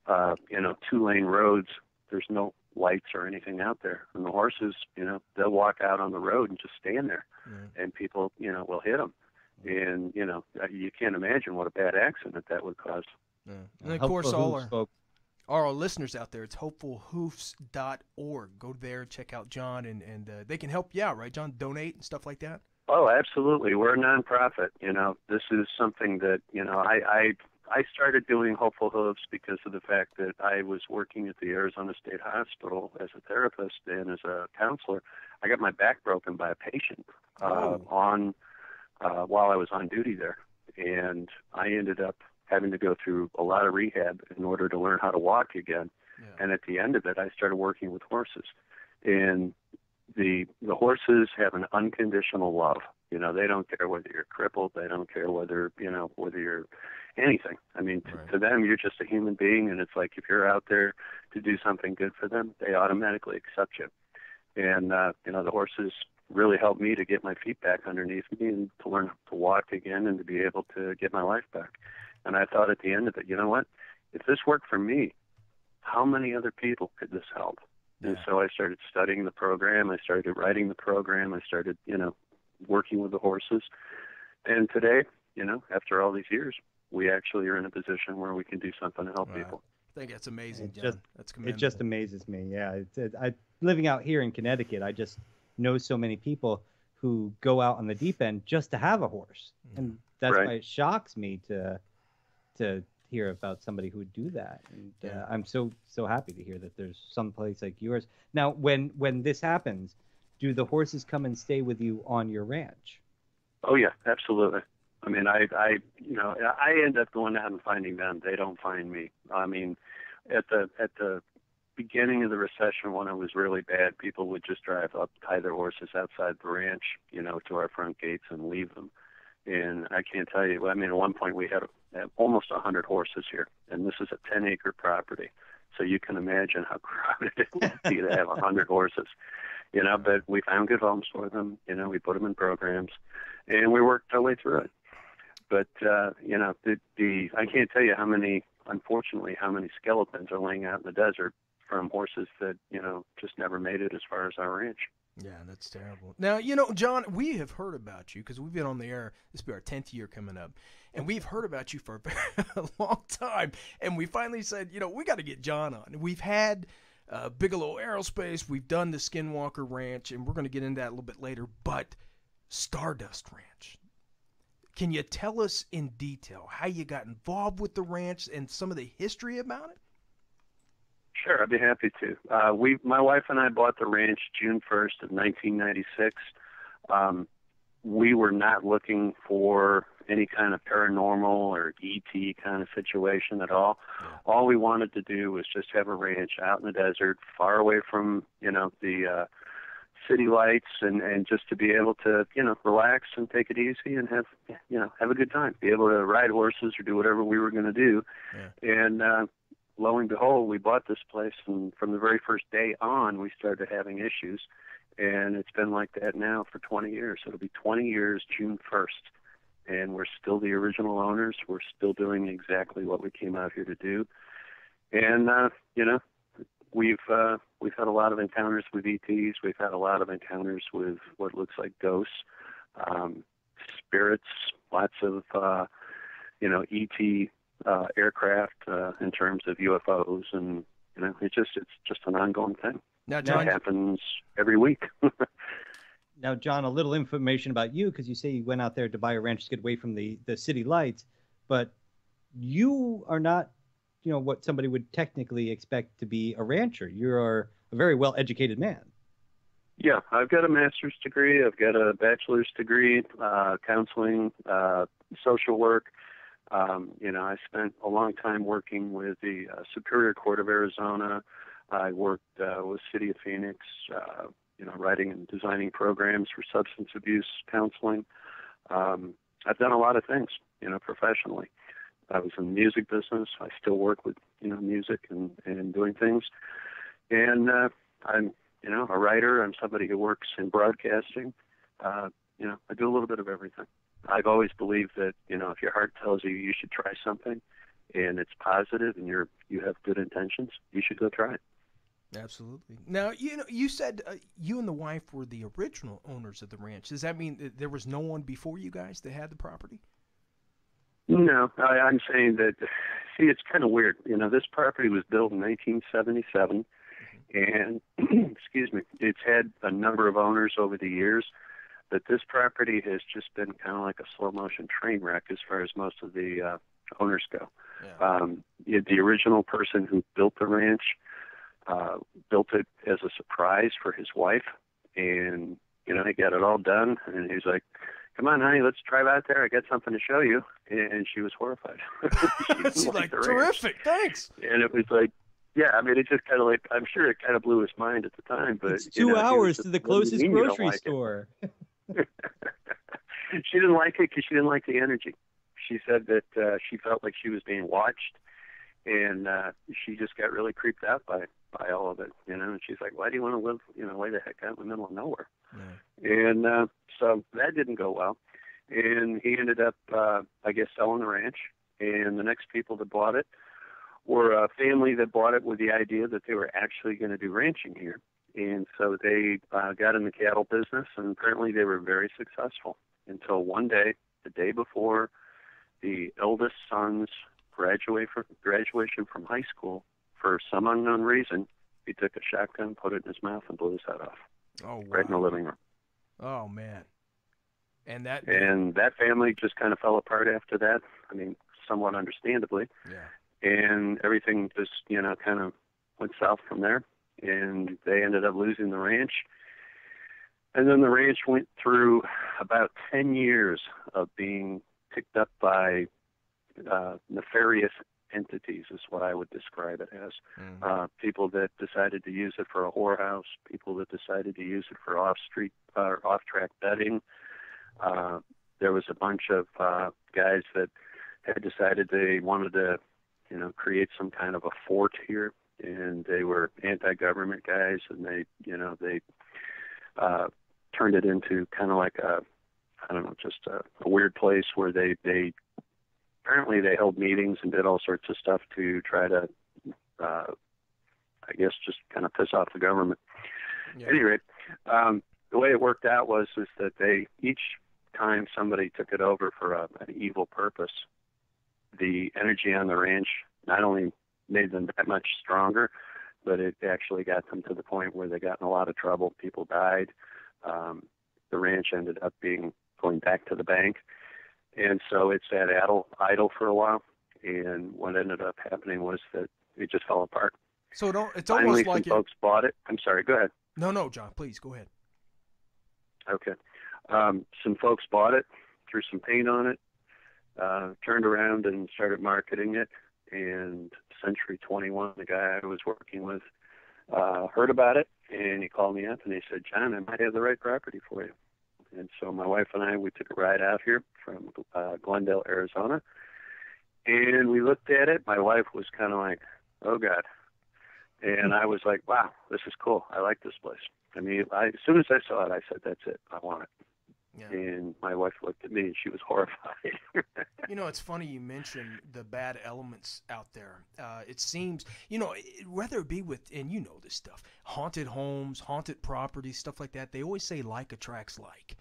2-lane roads. There's no lights or anything out there. And the horses, they'll walk out on the road and just stand there.
Yeah.
And people, will hit them. And, you can't imagine what a bad accident that would cause.
Yeah. And, of course, all our listeners out there, it's hopefulhoofs.org. Go there, check out John, and they can help you out, right, John? Donate and stuff like that?
Oh, absolutely. We're a nonprofit. This is something that, I started doing Hopeful Hooves because of the fact that I was working at the Arizona State Hospital as a therapist and as a counselor. I got my back broken by a patient while I was on duty there. and I ended up having to go through a lot of rehab in order to learn how to walk again. Yeah. And at the end of it, I started working with horses. And the horses have an unconditional love. You know, they don't care whether you're crippled. They don't care whether you're anything. I mean, to them, you're just a human being, and it's like if you're out there to do something good for them, they automatically accept you. And, the horses really helped me to get my feet back underneath me and to learn to walk again and to be able to get my life back. And I thought at the end of it, you know what? If this worked for me, how many other people could this help? Yeah. And so I started studying the program. I started writing the program. I started, working with the horses. And today, after all these years, we actually are in a position where we can do something to help people.
I think that's amazing, John. That's commendable.
It just amazes me. Yeah. Living out here in Connecticut, I just know so many people who go out on the deep end just to have a horse. And that's why it shocks me to hear about somebody who would do that. And I'm so happy to hear that there's some place like yours. Now, when this happens, do the horses come and stay with you on your ranch?
Oh yeah, absolutely. I mean, I end up going out and finding them. They don't find me. I mean, at the beginning of the recession, when it was really bad, people would just drive up, tie their horses outside the ranch, to our front gates and leave them. And I can't tell you, I mean, at one point we had almost 100 horses here, and this is a 10-acre property. So you can imagine how crowded it would be to have 100 horses, but we found good homes for them. We put them in programs, and we worked our way through it. But, I can't tell you how many skeletons are laying out in the desert from horses that, just never made it as far as our ranch.
Yeah, that's terrible. Now, John, we have heard about you because we've been on the air. This will be our 10th year coming up. And we've heard about you for a long time. And we finally said, we got to get John on. We've had Bigelow Aerospace. We've done the Skinwalker Ranch. And we're going to get into that a little bit later. But StarDust Ranch. Can you tell us in detail how you got involved with the ranch and some of the history about it?
Sure, I'd be happy to. My wife and I bought the ranch June 1st of 1996. We were not looking for any kind of paranormal or ET kind of situation at all. All we wanted to do was just have a ranch out in the desert, far away from, the city lights, and just to be able to, relax and take it easy and have a good time, be able to ride horses or do whatever we were going to do. Yeah. And, lo and behold, we bought this place, and from the very first day on, we started having issues, and it's been like that now for 20 years. It'll be 20 years June 1st, and we're still the original owners. We're still doing exactly what we came out here to do, and we've had a lot of encounters with ETs. We've had a lot of encounters with what looks like ghosts, spirits, lots of ET. Aircraft in terms of UFOs, and it's just an ongoing thing. Now, John, it happens every week.
Now, John, a little information about you, because you say you went out there to buy a ranch to get away from the city lights, but you are not, what somebody would technically expect to be a rancher. You're a very well-educated man.
Yeah, I've got a master's degree. I've got a bachelor's degree, counseling, social work. I spent a long time working with the Superior Court of Arizona. I worked with City of Phoenix, writing and designing programs for substance abuse counseling. I've done a lot of things, professionally. I was in the music business. I still work with, music and doing things. And I'm, a writer. I'm somebody who works in broadcasting. I do a little bit of everything. I've always believed that, if your heart tells you you should try something and it's positive and you have good intentions, you should go try it.
Absolutely. Now, you said you and the wife were the original owners of the ranch. Does that mean that there was no one before you guys that had the property?
No, I'm saying that, see, it's kind of weird. This property was built in 1977, and, excuse me, it's had a number of owners over the years. But this property has just been kind of like a slow-motion train wreck as far as most of the owners go. Yeah. The original person who built the ranch built it as a surprise for his wife, and he got it all done, and he's like, "Come on, honey, let's drive out there. I got something to show you." and she was horrified.
She's like, terrific, thanks.
And it was like, yeah, I mean, it just kind of like, I'm sure it kind of blew his mind at the time. But
it's 2 hours to the closest grocery store.
She didn't like it because she didn't like the energy. She said that she felt like she was being watched, and she just got really creeped out by all of it, you know. And she's like, why do you want to live, you know, way the heck out in the middle of nowhere? Right. And so that didn't go well. And he ended up, I guess, selling the ranch. And the next people that bought it were a family that bought it with the idea that they were actually going to do ranching here. And so they got in the cattle business, and apparently they were very successful until one day, the day before the eldest son's graduation from high school, for some unknown reason, he took a shotgun, put it in his mouth, and blew his head off.
Oh, wow.
Right in the living room.
Oh, man. And that
family just kind of fell apart after that. I mean, somewhat understandably. Yeah. And everything just, you know, kind of went south from there. And they ended up losing the ranch. And then the ranch went through about 10 years of being picked up by nefarious entities, is what I would describe it as. People that decided to use it for a whorehouse, people that decided to use it for off-track betting. There was a bunch of guys that had decided they wanted to, you know, create some kind of a fort here, and they were anti-government guys, and they turned it into kind of like just a weird place where they apparently they held meetings and did all sorts of stuff to try to, I guess, just kind of piss off the government. Yeah. At any rate, the way it worked out was that they, each time somebody took it over for an evil purpose, the energy on the ranch not only made them that much stronger, but it actually got them to the point where they got in a lot of trouble. People died. The ranch ended up going back to the bank. And so it sat idle for a while. And what ended up happening was that it just fell apart.
So it's
Finally,
almost like
some folks bought it. I'm sorry, go ahead.
No, John, please, go ahead.
Okay. Some folks bought it, threw some paint on it, turned around and started marketing it. And Century 21, the guy I was working with, heard about it, and he called me up and he said, John, I might have the right property for you. And so my wife and I, we took a ride out here from Glendale, Arizona, and we looked at it. My wife was kind of like, oh, God. And I was like, wow, this is cool. I like this place. I mean, as soon as I saw it, I said, that's it. I want it. Yeah. And my wife looked at me, and she was horrified.
You know, it's funny you mentioned the bad elements out there. It seems, you know, whether it be with, and you know this stuff, haunted homes, haunted properties, stuff like that, they always say like attracts like.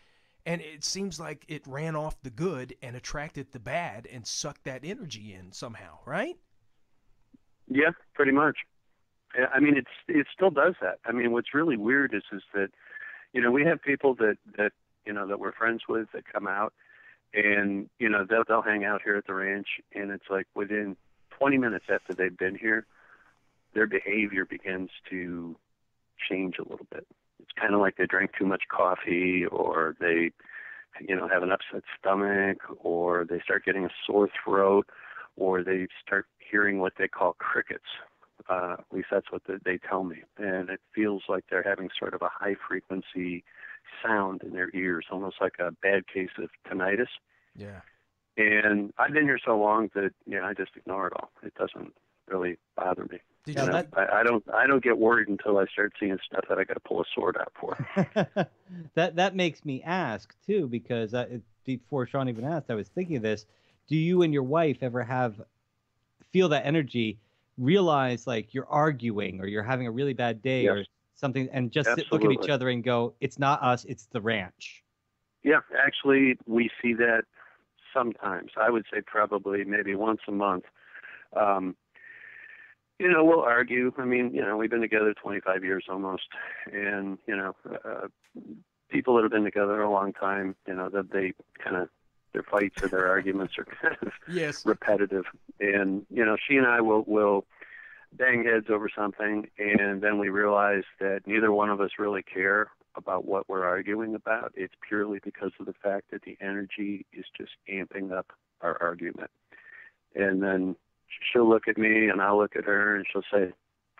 And it seems like it ran off the good and attracted the bad and sucked that energy in somehow, right?
Yeah, pretty much. I mean, it still does that. I mean, what's really weird is that, you know, we have people that you know, that we're friends with that come out, and, you know, they'll hang out here at the ranch, and it's like within 20 minutes after they've been here, their behavior begins to change a little bit. It's kind of like they drank too much coffee, or they, you know, have an upset stomach, or they start getting a sore throat, or they start hearing what they call crickets. At least that's what they tell me. And it feels like they're having sort of a high frequency sound in their ears, almost like a bad case of tinnitus.
Yeah.
And I've been here so long that, you know, I just ignore it all. It doesn't really bother me. I don't get worried until I start seeing stuff that I got to pull a sword out for.
That makes me ask too, because before Sean even asked, I was thinking of this. Do you and your wife ever feel that energy, realize like you're arguing or you're having a really bad day or something, and just look at each other and go, it's not us, it's the ranch?
Yeah, actually, we see that sometimes. I would say probably maybe once a month. You know, we'll argue. I mean, you know, we've been together 25 years almost, and, you know, people that have been together a long time, you know, that they kind of, their fights or their arguments are kind of repetitive. And, you know, she and I will bang heads over something, and then we realize that neither one of us really care about what we're arguing about. It's purely because of the fact that the energy is just amping up our argument. And then she'll look at me and I'll look at her and she'll say,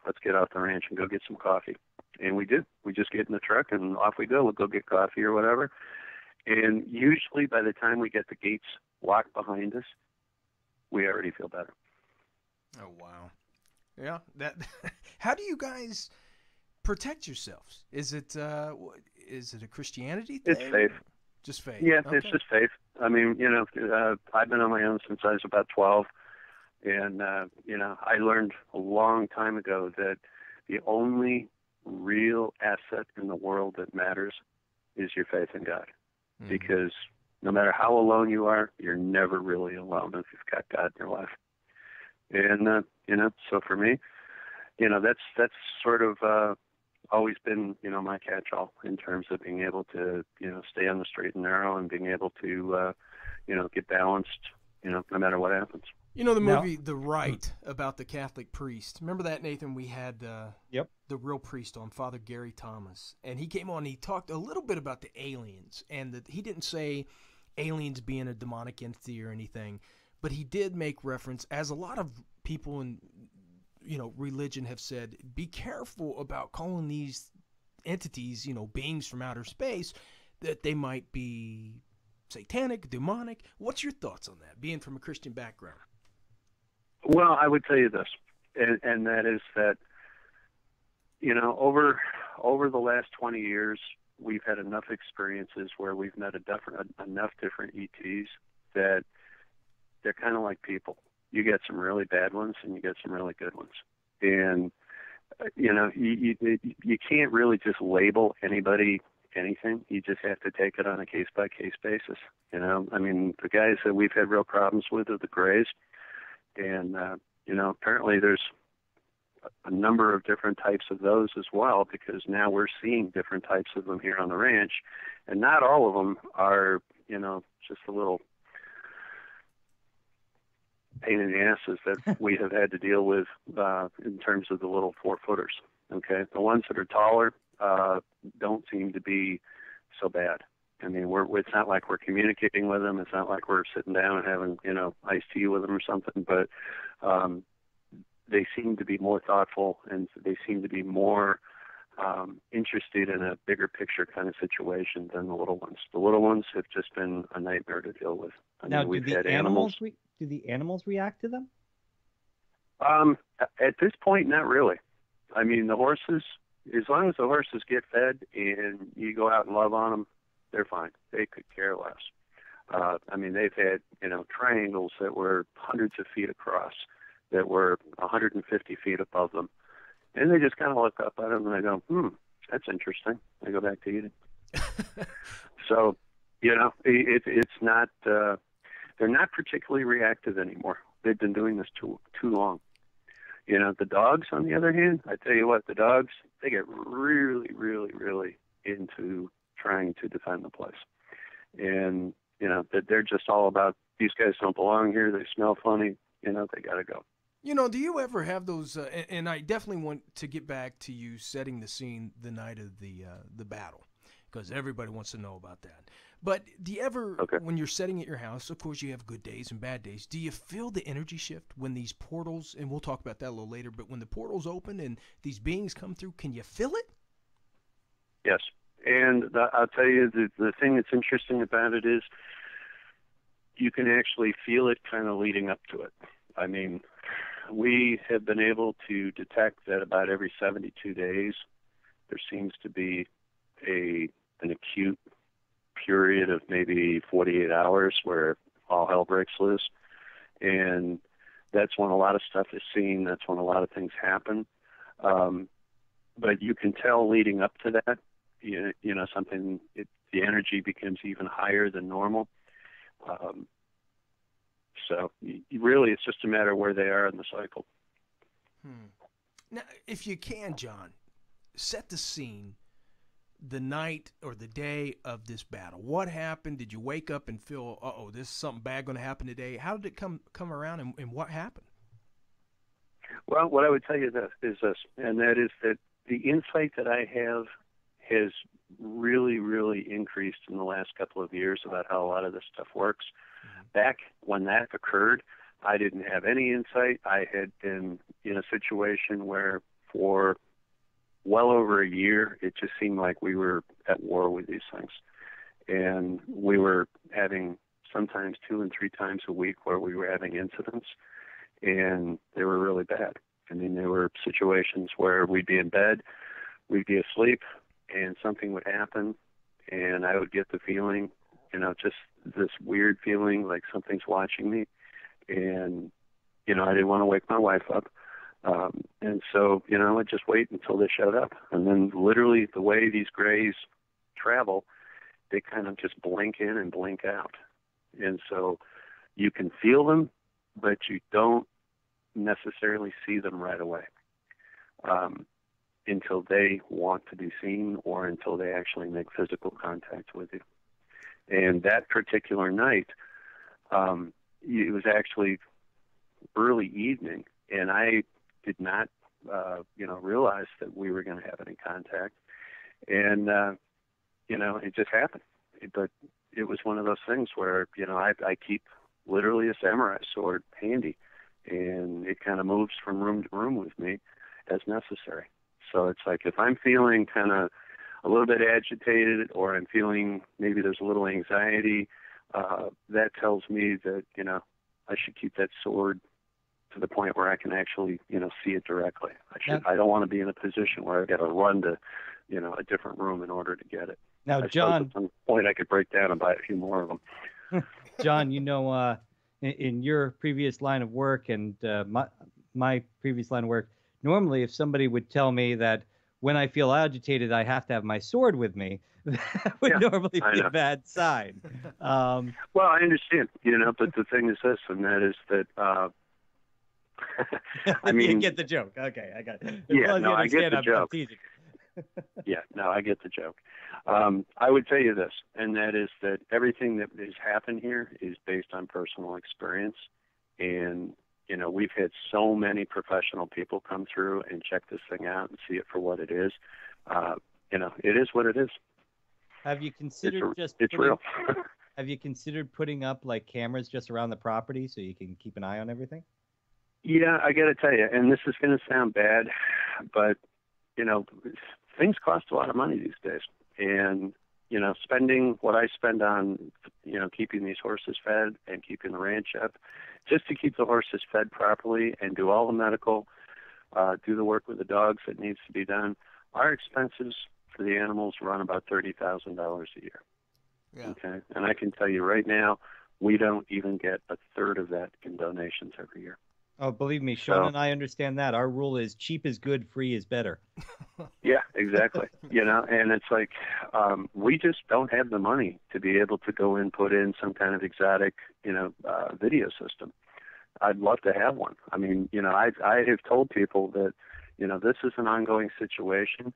let's get off the ranch and go get some coffee. And we do. We just get in the truck and off we go. We'll go get coffee or whatever. And usually by the time we get the gates locked behind us, we already feel better.
Oh, wow. Yeah. That. How do you guys protect yourselves? Is it a Christianity thing?
It's faith.
Just faith.
Yeah,
okay.
It's just faith. I mean, I've been on my own since I was about 12. And, I learned a long time ago that the only real asset in the world that matters is your faith in God. Mm-hmm. Because no matter how alone you are, you're never really alone if you've got God in your life. And, so for me, that's sort of always been, my catch-all in terms of being able to, stay on the straight and narrow and being able to, get balanced, no matter what happens.
You know the movie The Rite about the Catholic priest. Remember that, Nathan? We had the real priest on, Father Gary Thomas. And he came on and he talked a little bit about the aliens. And he didn't say aliens being a demonic entity or anything. But he did make reference, as a lot of people in religion have said, be careful about calling these entities, beings from outer space, that they might be satanic, demonic. What's your thoughts on that, being from a Christian background?
Well, I would tell you this, and that is that, over the last 20 years, we've had enough experiences where we've met enough different ETs that they're kind of like people. You get some really bad ones and you get some really good ones. And, you can't really just label anybody anything. You just have to take it on a case-by-case basis. I mean, the guys that we've had real problems with are the Greys. And, apparently there's a number of different types of those as well, because now we're seeing different types of them here on the ranch. And not all of them are, just a little pain in the asses that we have had to deal with in terms of the little 4-footers. Okay. The ones that are taller don't seem to be so bad. I mean, it's not like we're communicating with them. It's not like we're sitting down and having, iced tea with them or something, but they seem to be more thoughtful and they seem to be more interested in a bigger picture kind of situation than the little ones. The little ones have just been a nightmare to deal with.
Now, do the animals react to them?
At this point, not really. I mean, the horses, as long as the horses get fed and you go out and love on them, they're fine. They could care less. I mean, they've had, triangles that were hundreds of feet across that were 150 feet above them. And they just kind of look up at them and they go, that's interesting. They go back to eating. So, it's not, they're not particularly reactive anymore. They've been doing this too long. The dogs, on the other hand, I tell you what, the dogs, they get really, really, really into trying to defend the place. And, that they're just all about, these guys don't belong here, they smell funny, they got to go.
Do you ever have those, and I definitely want to get back to you setting the scene the night of the battle, because everybody wants to know about that. But do you ever, when you're setting at your house, of course you have good days and bad days, do you feel the energy shift when these portals, and we'll talk about that a little later, but when the portals open and these beings come through, can you feel it?
Yes. And I'll tell you, the thing that's interesting about it is you can actually feel it kind of leading up to it. I mean, we have been able to detect that about every 72 days, there seems to be an acute period of maybe 48 hours where all hell breaks loose. And that's when a lot of stuff is seen. That's when a lot of things happen. But you can tell leading up to that, the energy becomes even higher than normal. So really, it's just a matter of where they are in the cycle.
Now, if you can, John, set the scene the night or the day of this battle. What happened? Did you wake up and feel, this is something bad going to happen today? How did it come around, and what happened?
Well, what I would tell you is this, and that is that the insight that I have has really, really increased in the last couple of years about how a lot of this stuff works. back when that occurred, I didn't have any insight. I had been in a situation where for well over a year, it just seemed like we were at war with these things. And we were having sometimes 2 and 3 times a week where we were having incidents, and they were really bad. I mean, there were situations where we'd be in bed, we'd be asleep, and something would happen, and I would get the feeling, just this weird feeling like something's watching me. And, I didn't want to wake my wife up. And so, I'd just wait until they showed up. And then literally the way these grays travel, they kind of just blink in and blink out. And so you can feel them, but you don't necessarily see them right away until they want to be seen or until they actually make physical contact with you. And that particular night, it was actually early evening, and I did not, realize that we were going to have any contact. And, it just happened. But it was one of those things where, I keep literally a samurai sword handy, and it kind of moves from room to room with me as necessary. So it's like if I'm feeling kind of a little bit agitated or I'm feeling maybe there's a little anxiety, that tells me that, I should keep that sword to the point where I can actually, see it directly. I don't want to be in a position where I've got to run to, a different room in order to get it.
Now, John,
at some point I could break down and buy a few more of them.
John, in your previous line of work and my previous line of work, normally if somebody would tell me that when I feel agitated, I have to have my sword with me, that would normally be a bad sign.
Well, I understand, but the thing is this, and that is that, I mean,
you get the joke. Okay, I got it.
I get the joke. I get the joke. I would tell you this, and that is that everything that has happened here is based on personal experience. And, we've had so many professional people come through and check this thing out and see it for what it is. It is what it is.
Have you considered
real.
Have you considered putting up like cameras just around the property so you can keep an eye on everything?
Yeah, I got to tell you, and this is going to sound bad, but, things cost a lot of money these days. And, spending what I spend on, keeping these horses fed and keeping the ranch up, just to keep the horses fed properly and do all the medical, do the work with the dogs that needs to be done, our expenses for the animals run about $30,000 a year. Yeah. Okay. And I can tell you right now, we don't even get a third of that in donations every year.
Oh, believe me, Sean and I understand that. Our rule is cheap is good, free is better.
Yeah, exactly. And it's like we just don't have the money to be able to go and put in some kind of exotic, video system. I'd love to have one. I mean, I have told people that, this is an ongoing situation.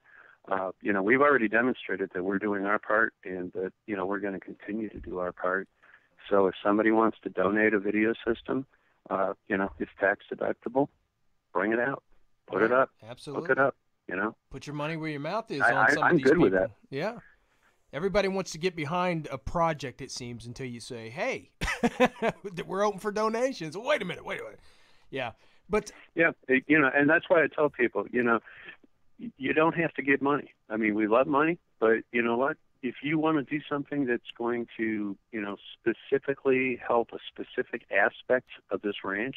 We've already demonstrated that we're doing our part and that, we're going to continue to do our part. So if somebody wants to donate a video system, it's tax deductible. Bring it out. Put it up.
Absolutely.
Look it up.
Put your money where your mouth is.
I'm good with that.
Yeah. Everybody wants to get behind a project, it seems, until you say, "Hey, we're open for donations." Wait a minute. Yeah, but
and that's why I tell people, you don't have to get money. I mean, we love money, but you know what? If you want to do something that's going to, specifically help a specific aspect of this ranch,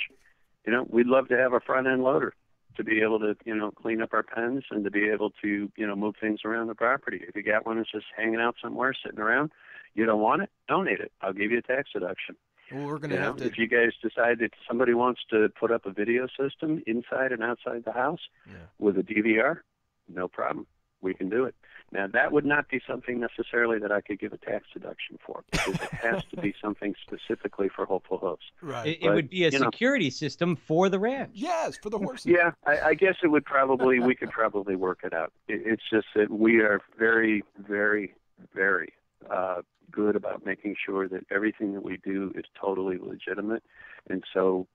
we'd love to have a front end loader to be able to, clean up our pens and to be able to, move things around the property. If you got one that's just hanging out somewhere, sitting around, you don't want it, donate it. I'll give you a tax deduction.
Well, we're going to have to.
If you guys decide that somebody wants to put up a video system inside and outside the house with a DVR, no problem. We can do it. Now, that would not be something necessarily that I could give a tax deduction for, because it has to be something specifically for Hopeful Hooves.
Right. It would be a security system for the ranch.
Yes, for the horses.
Yeah, I guess it would probably, we could probably work it out. It's just that we are very, very, very good about making sure that everything that we do is totally legitimate. And so,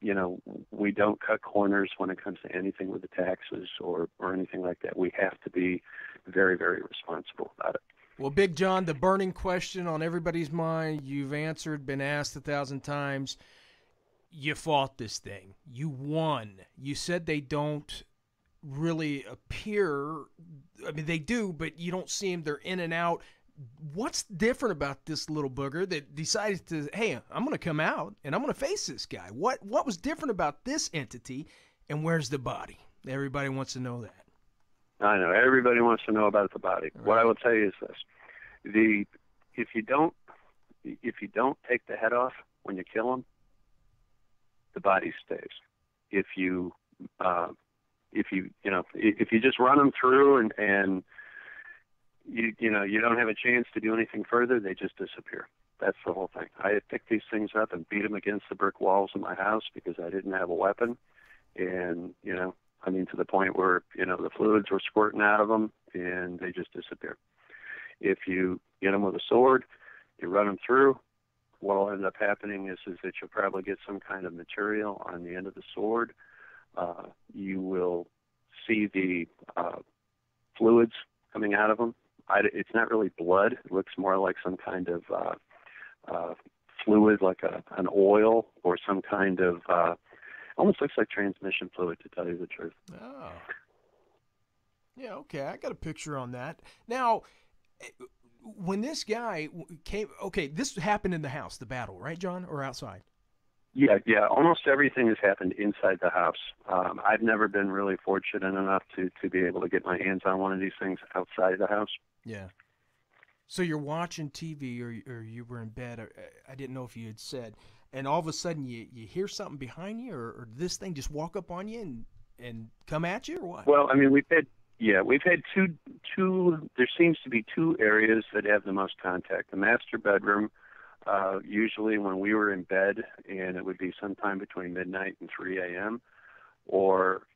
we don't cut corners when it comes to anything with the taxes or anything like that. We have to be very, very responsible about it.
Well, Big John, the burning question on everybody's mind, you've answered, been asked 1,000 times. You fought this thing. You won. You said they don't really appear. I mean, they do, but you don't see them. They're in and out. What's different about this little booger that decided to, hey, I'm going to come out and I'm going to face this guy? What was different about this entity, and where's the body? Everybody wants to know that.
I know. Everybody wants to know about the body. Right. What I will tell you is this. If you don't take the head off when you kill him, the body stays. If you just run them through and you don't have a chance to do anything further, they just disappear. That's the whole thing. I had picked these things up and beat them against the brick walls of my house because I didn't have a weapon, and to the point where the fluids were squirting out of them and they just disappear. If you get them with a sword, you run them through, what will end up happening is that you'll probably get some kind of material on the end of the sword. You will see the fluids coming out of them. It's not really blood. It looks more like some kind of fluid, like an oil or some kind of, almost looks like transmission fluid, to tell you the truth.
Oh. Yeah, okay. I got a picture on that. Now, when this guy came, okay, this happened in the house, the battle, right, John, or outside?
Yeah. Almost everything has happened inside the house. I've never been really fortunate enough to be able to get my hands on one of these things outside the house.
Yeah. So you're watching TV or you were in bed. I didn't know if you had said, and all of a sudden you hear something behind you, or this thing just walk up on you and come at you, or what?
Well, I mean, we've had two. There seems to be two areas that have the most contact. The master bedroom, usually when we were in bed, and it would be sometime between midnight and 3 a.m., or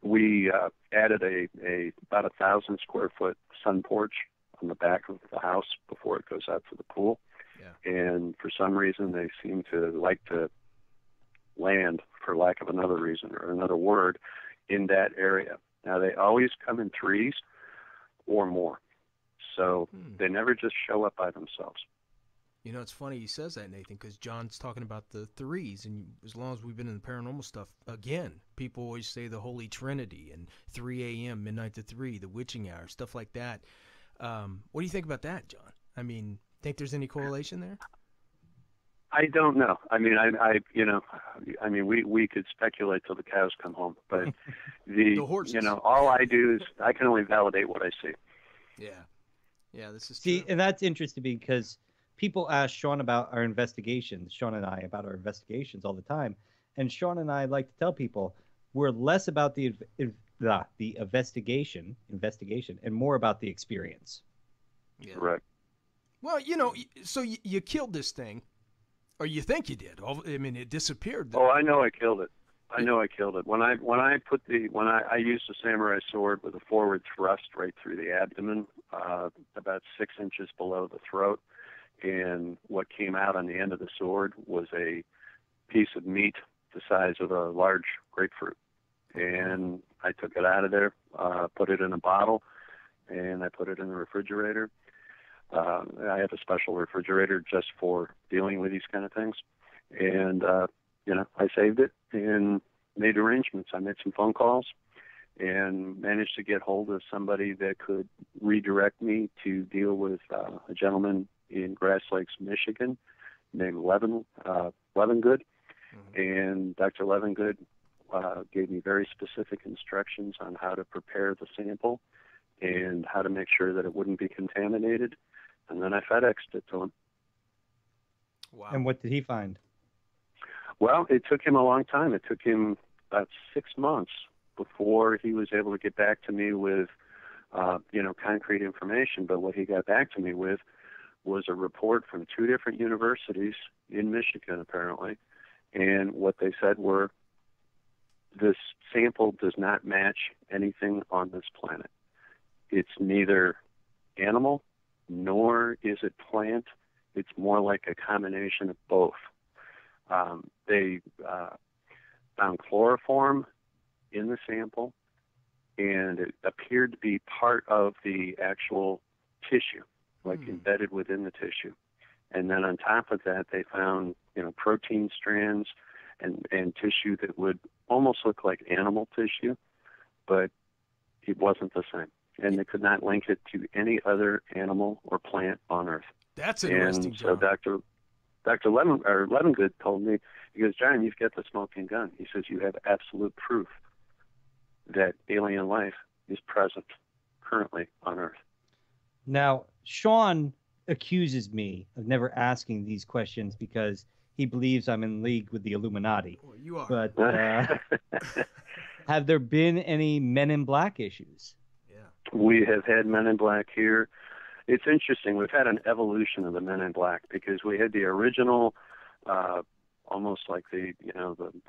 we added about 1,000 square foot sun porch on the back of the house before it goes out to the pool. Yeah. And for some reason, they seem to like to land, for lack of another reason or another word, in that area. Now, they always come in threes or more, so they never just show up by themselves.
You know, it's funny he says that, Nathan, because John's talking about the threes, and as long as we've been in the paranormal stuff, again, people always say the Holy Trinity and 3 a.m., midnight to 3, the witching hour, stuff like that. What do you think about that, John? I mean, think there's any correlation there?
I don't know. I mean, we could speculate till the cows come home, but the horses. All I do is I can only validate what I see.
Yeah, this is
true.
See,
and that's interesting because people ask Sean about our investigations, Sean and I about our investigations all the time, and Sean and I like to tell people we're less about the investigation, and more about the experience.
Yeah. Right.
Well, so you killed this thing. Or you think you did? I mean, it disappeared.
Oh, I know I killed it. When I used a samurai sword with a forward thrust right through the abdomen, about 6 inches below the throat, and what came out on the end of the sword was a piece of meat the size of a large grapefruit. And I took it out of there, put it in a bottle, and I put it in the refrigerator. I have a special refrigerator just for dealing with these kind of things. And, I saved it and made arrangements. I made some phone calls and managed to get hold of somebody that could redirect me to deal with a gentleman in Grass Lakes, Michigan, named Levengood. Mm-hmm. And Dr. Levengood gave me very specific instructions on how to prepare the sample and how to make sure that it wouldn't be contaminated. And then I FedExed it to him.
Wow. And what did he find?
Well, it took him a long time. It took him about 6 months before he was able to get back to me with, concrete information. But what he got back to me with was a report from 2 different universities in Michigan, apparently. And what they said were, this sample does not match anything on this planet. It's neither animal nor is it plant. It's more like a combination of both. They found chloroform in the sample, and it appeared to be part of the actual tissue, like embedded within the tissue. And then on top of that, they found, protein strands and tissue that would almost look like animal tissue, but it wasn't the same. And they could not link it to any other animal or plant on Earth.
That's interesting,
And so Dr. Levengood told me, he goes, John, you've got the smoking gun. He says, you have absolute proof that alien life is present currently on Earth.
Now, Sean accuses me of never asking these questions because he believes I'm in league with the Illuminati.
Well, you are.
But have there been any Men in Black issues?
Yeah.
We have had Men in Black here. It's interesting. We've had an evolution of the Men in Black because we had the original, almost like the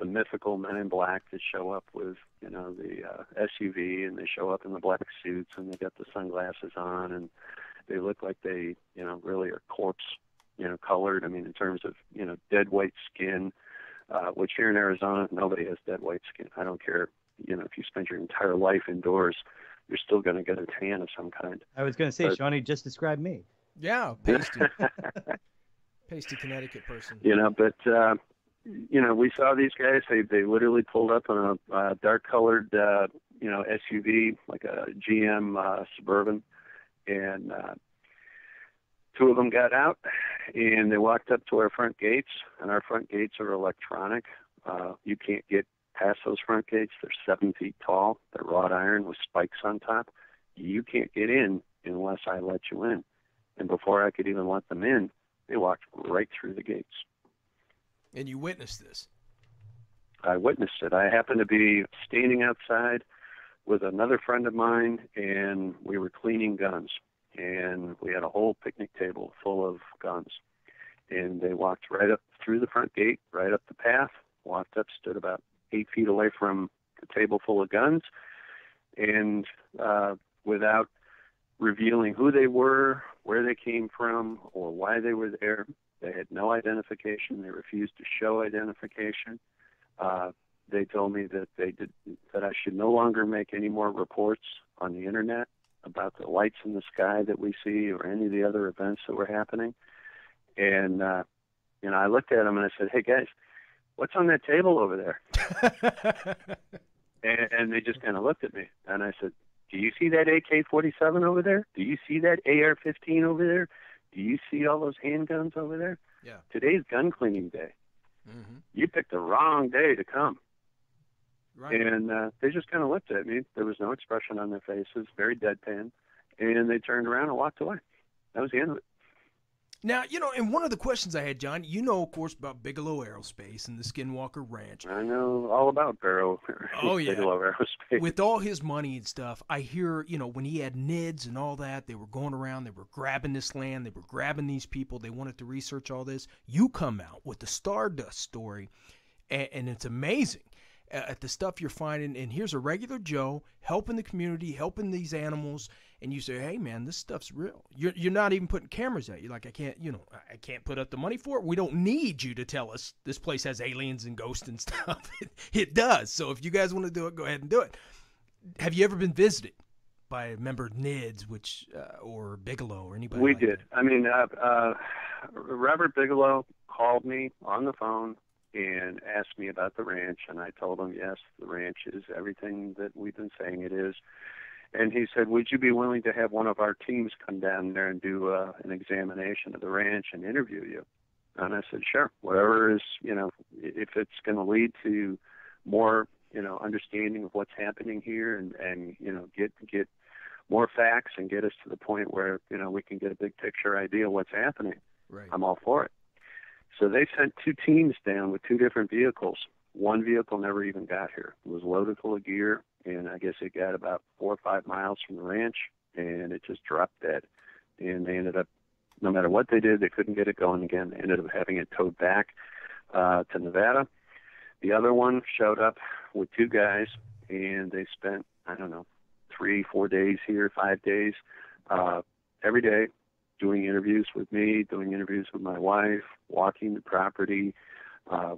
mythical Men in Black that show up with, the SUV, and they show up in the black suits and they got the sunglasses on and they look like they, really are corpse, colored. I mean, in terms of, dead white skin, which here in Arizona, nobody has dead white skin. I don't care, if you spend your entire life indoors, you're still going to get a tan of some kind.
I was going to say, Shawnee just described me.
Yeah, pasty. Pasty Connecticut person.
But, we saw these guys. They literally pulled up on a dark-colored, SUV, like a GM Suburban, and two of them got out, and they walked up to our front gates, and our front gates are electronic. You can't get past those front gates. They're 7 feet tall. They're wrought iron with spikes on top. You can't get in unless I let you in. And before I could even let them in, they walked right through the gates.
And you witnessed this?
I witnessed it. I happened to be standing outside with another friend of mine, and we were cleaning guns. And we had a whole picnic table full of guns. And they walked right up through the front gate, right up the path, walked up, stood about 8 feet away from the table full of guns, and without revealing who they were, where they came from, or why they were there, they had no identification. They refused to show identification. They told me that that I should no longer make any more reports on the internet about the lights in the sky that we see or any of the other events that were happening. And I looked at them and I said, "Hey guys, what's on that table over there?" and they just kind of looked at me, and I said, "Do you see that AK-47 over there? Do you see that AR-15 over there? Do you see all those handguns over there?
Yeah.
Today's gun cleaning day. Mm-hmm. You picked the wrong day to come." Right. And they just kind of looked at me. There was no expression on their faces, very deadpan, and they turned around and walked away. That was the end of it.
Now, and one of the questions I had, John, of course, about Bigelow Aerospace and the Skinwalker Ranch.
I know all about Bigelow Aerospace.
With all his money and stuff, I hear, when he had NIDS and all that, they were going around, they were grabbing this land, they were grabbing these people, they wanted to research all this. You come out with the StarDust story, and it's amazing at the stuff you're finding. And here's a regular Joe helping the community, helping these animals. And you say, "Hey man, this stuff's real." You're not even putting cameras at you. Like, I can't put up the money for it. We don't need you to tell us this place has aliens and ghosts and stuff. It does. So if you guys want to do it, go ahead and do it. Have you ever been visited by a member of NIDS, or Bigelow or anybody?
We
like
did.
That?
I mean, Robert Bigelow called me on the phone and asked me about the ranch, and I told him, yes, the ranch is everything that we've been saying it is. And he said, "Would you be willing to have one of our teams come down there and do an examination of the ranch and interview you?" And I said, "Sure, whatever is, if it's going to lead to more, understanding of what's happening here and get more facts and get us to the point where, we can get a big picture idea of what's happening, right, I'm all for it." So they sent 2 teams down with 2 different vehicles. One vehicle never even got here. It was loaded full of gear, and I guess it got about 4 or 5 miles from the ranch, and it just dropped dead. And they ended up, no matter what they did, they couldn't get it going again. They ended up having it towed back to Nevada. The other one showed up with 2 guys, and they spent, 3, 4 days here, 5 days, every day, doing interviews with me, doing interviews with my wife, walking the property.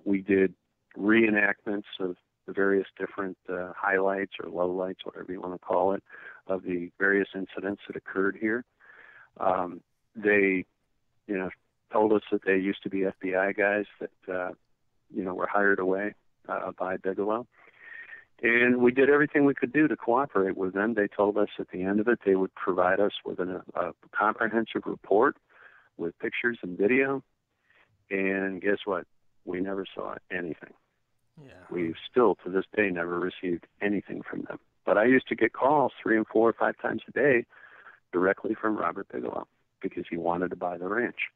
We did reenactments of the various different highlights or lowlights, whatever you want to call it, of the various incidents that occurred here. They, told us that they used to be FBI guys that, were hired away by Bigelow. And we did everything we could do to cooperate with them. They told us at the end of it they would provide us with a comprehensive report with pictures and video. And guess what? We never saw anything.
Yeah.
We've still, to this day, never received anything from them. But I used to get calls 3 and 4 or 5 times a day directly from Robert Bigelow because he wanted to buy the ranch.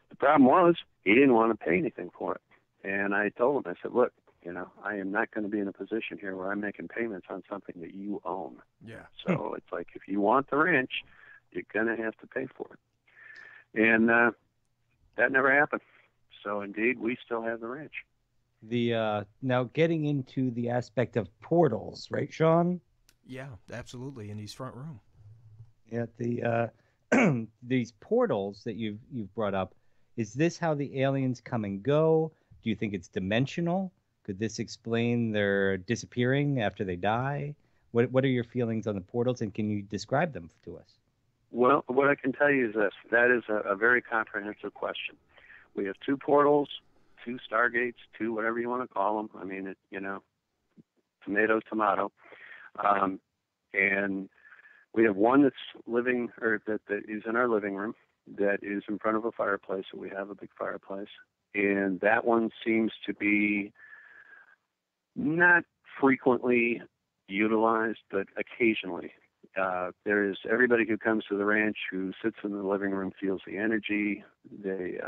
The problem was he didn't want to pay anything for it. And I told him, I said, look, I am not going to be in a position here where I'm making payments on something that you own.
Yeah.
So it's like, if you want the ranch, you're going to have to pay for it. And that never happened. So indeed, we still have the ranch.
Now getting into the aspect of portals, right, Sean?
Yeah, absolutely. In his front room.
Yeah, these portals that you've brought up, is this how the aliens come and go? Do you think it's dimensional? Could this explain their disappearing after they die? What are your feelings on the portals, and can you describe them to us?
Well, what I can tell you is this. That is a very comprehensive question. We have 2 portals, 2 stargates, 2 whatever you want to call them. I mean, tomato, tomato. And we have one that's living, or that is in our living room, that is in front of a fireplace. So we have a big fireplace. And that one seems to be not frequently utilized, but occasionally. There is everybody who comes to the ranch who sits in the living room feels the energy. They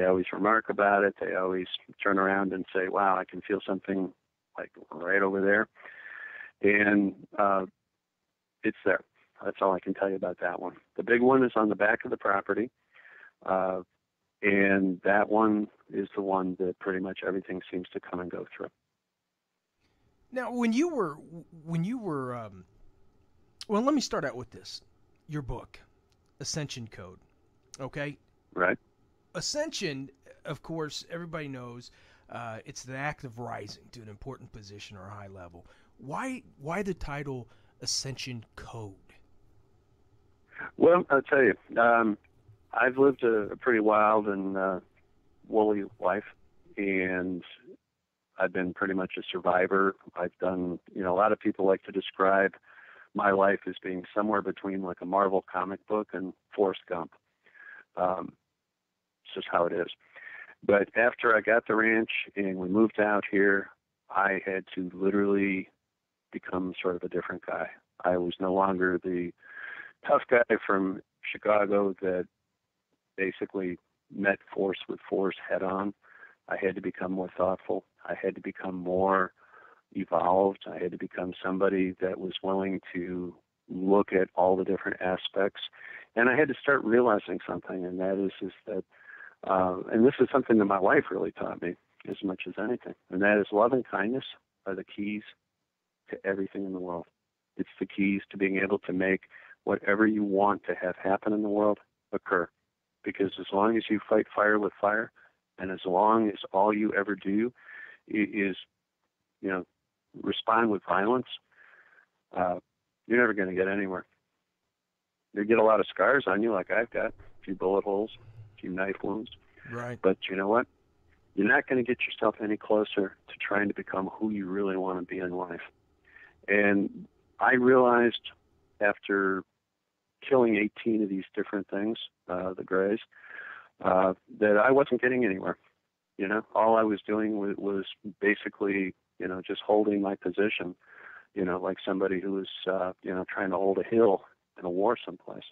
always remark about it. They always turn around and say, wow, I can feel something like right over there. And it's there. That's all I can tell you about that one. The big one is on the back of the property. And that one is the one that pretty much everything seems to come and go through.
Now, when you were, well, let me start out with this. Your book, Ascension Code, okay?
Right.
Ascension, of course, everybody knows, it's the act of rising to an important position or a high level. Why the title Ascension Code?
Well, I'll tell you, I've lived a pretty wild and woolly life, and I've been pretty much a survivor. I've done, a lot of people like to describe my life as being somewhere between like a Marvel comic book and Forrest Gump. It's just how it is. But after I got the ranch and we moved out here, I had to literally become sort of a different guy. I was no longer the tough guy from Chicago that basically met force with force head on. I had to become more thoughtful. I had to become more evolved. I had to become somebody that was willing to look at all the different aspects. And I had to start realizing something, and that is that, and this is something that my wife really taught me as much as anything, and that is love and kindness are the keys to everything in the world. It's the keys to being able to make whatever you want to have happen in the world occur. Because as long as you fight fire with fire, and as long as all you ever do is, respond with violence, you're never going to get anywhere. You get a lot of scars on you, like I've got, a few bullet holes, a few knife wounds.
Right.
But you know what? You're not going to get yourself any closer to trying to become who you really want to be in life. And I realized after killing 18 of these different things, the Greys, that I wasn't getting anywhere. All I was doing was basically, just holding my position, like somebody who was, trying to hold a hill in a war someplace.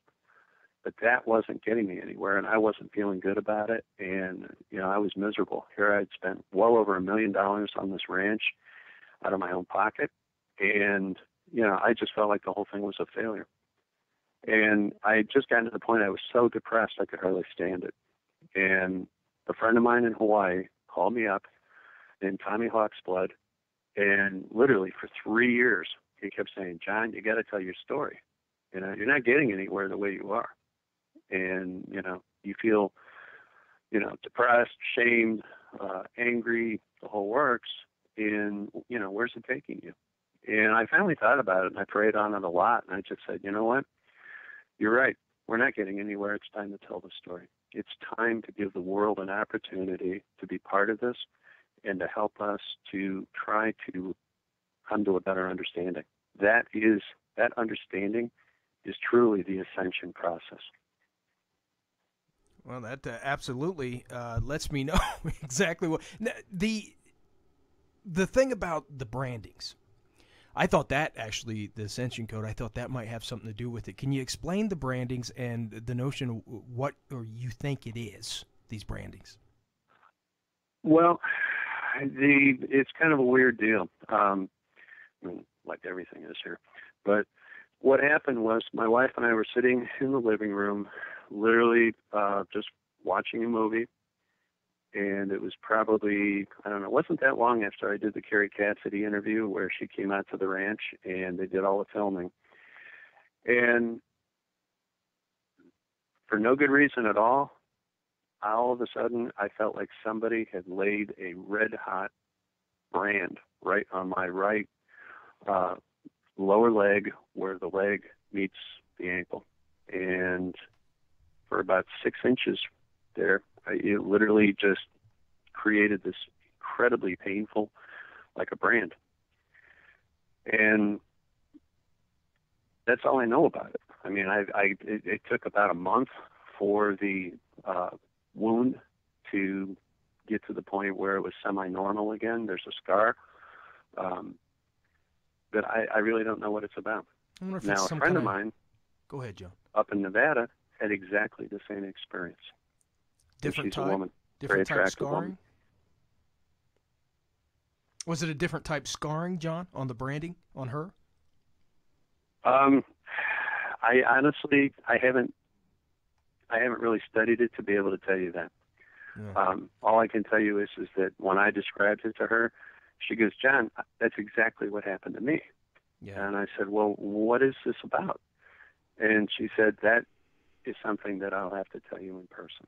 But that wasn't getting me anywhere, and I wasn't feeling good about it. And, I was miserable. Here I'd spent well over $1 million on this ranch out of my own pocket. And, I just felt like the whole thing was a failure. And I had just gotten to the point I was so depressed I could hardly stand it. And a friend of mine in Hawaii called me up named Tommy Hawk's Blood, and literally for 3 years he kept saying, John, you got to tell your story. You're not getting anywhere the way you are. And, you feel, depressed, shamed, angry, the whole works. And, where's it taking you? And I finally thought about it, and I prayed on it a lot. And I just said, you know what? You're right. we're not getting anywhere. It's time to tell the story. It's time to give the world an opportunity to be part of this and to help us to try to come to a better understanding. That understanding is truly the ascension process.
Well, that absolutely lets me know exactly what the thing about the brandings. I thought that actually, the Ascension Code, I thought that might have something to do with it. Can you explain the brandings and the notion of what or you think it is, these brandings?
Well, it's kind of a weird deal, like everything is here. But what happened was my wife and I were sitting in the living room, literally just watching a movie. And it was probably, I don't know, it wasn't that long after I did the Carrie Cassidy interview where she came out to the ranch and they did all the filming. And for no good reason at all of a sudden, I felt like somebody had laid a red-hot brand right on my right lower leg where the leg meets the ankle. And for about 6 inches there, it literally just created this incredibly painful, like a brand. And that's all I know about it. I mean, it took about a month for the wound to get to the point where it was semi-normal again. There's a scar. But I really don't know what it's about.
I wonder if
now,
it's
a friend of mine,
go ahead, John,
up in Nevada, had exactly the same experience.
Different
she's
type,
a woman,
different
very
type
attractive
scarring.
woman.
Was it a different type scarring, John, on the branding on her?
I honestly, I haven't really studied it to be able to tell you that. Yeah. All I can tell you is that when I described it to her, she goes, "John, that's exactly what happened to me." Yeah. And I said, "Well, what is this about?" And she said, "That is something that I'll have to tell you in person."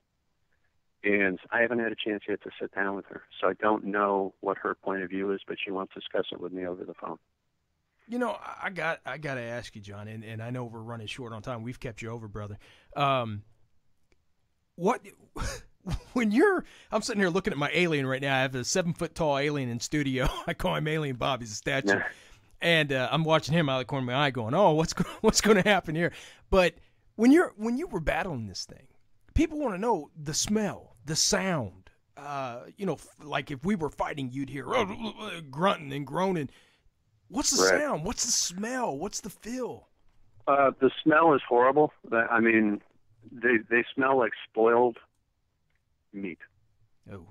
And I haven't had a chance yet to sit down with her, so I don't know what her point of view is, but she wants to discuss it with me over the phone.
You know, I got to ask you, John, and I know we're running short on time. We've kept you over, brother. I'm sitting here looking at my alien right now. I have a 7-foot-tall alien in studio. I call him Alien Bob. He's a statue. Yeah. And I'm watching him out of the corner of my eye going, oh, what's going to happen here? But when you were battling this thing, people want to know the smell, the sound. Like if we were fighting, you'd hear grunting and groaning. What's the sound? What's the smell? What's the feel?
The smell is horrible. I mean, they smell like spoiled meat.
Oh.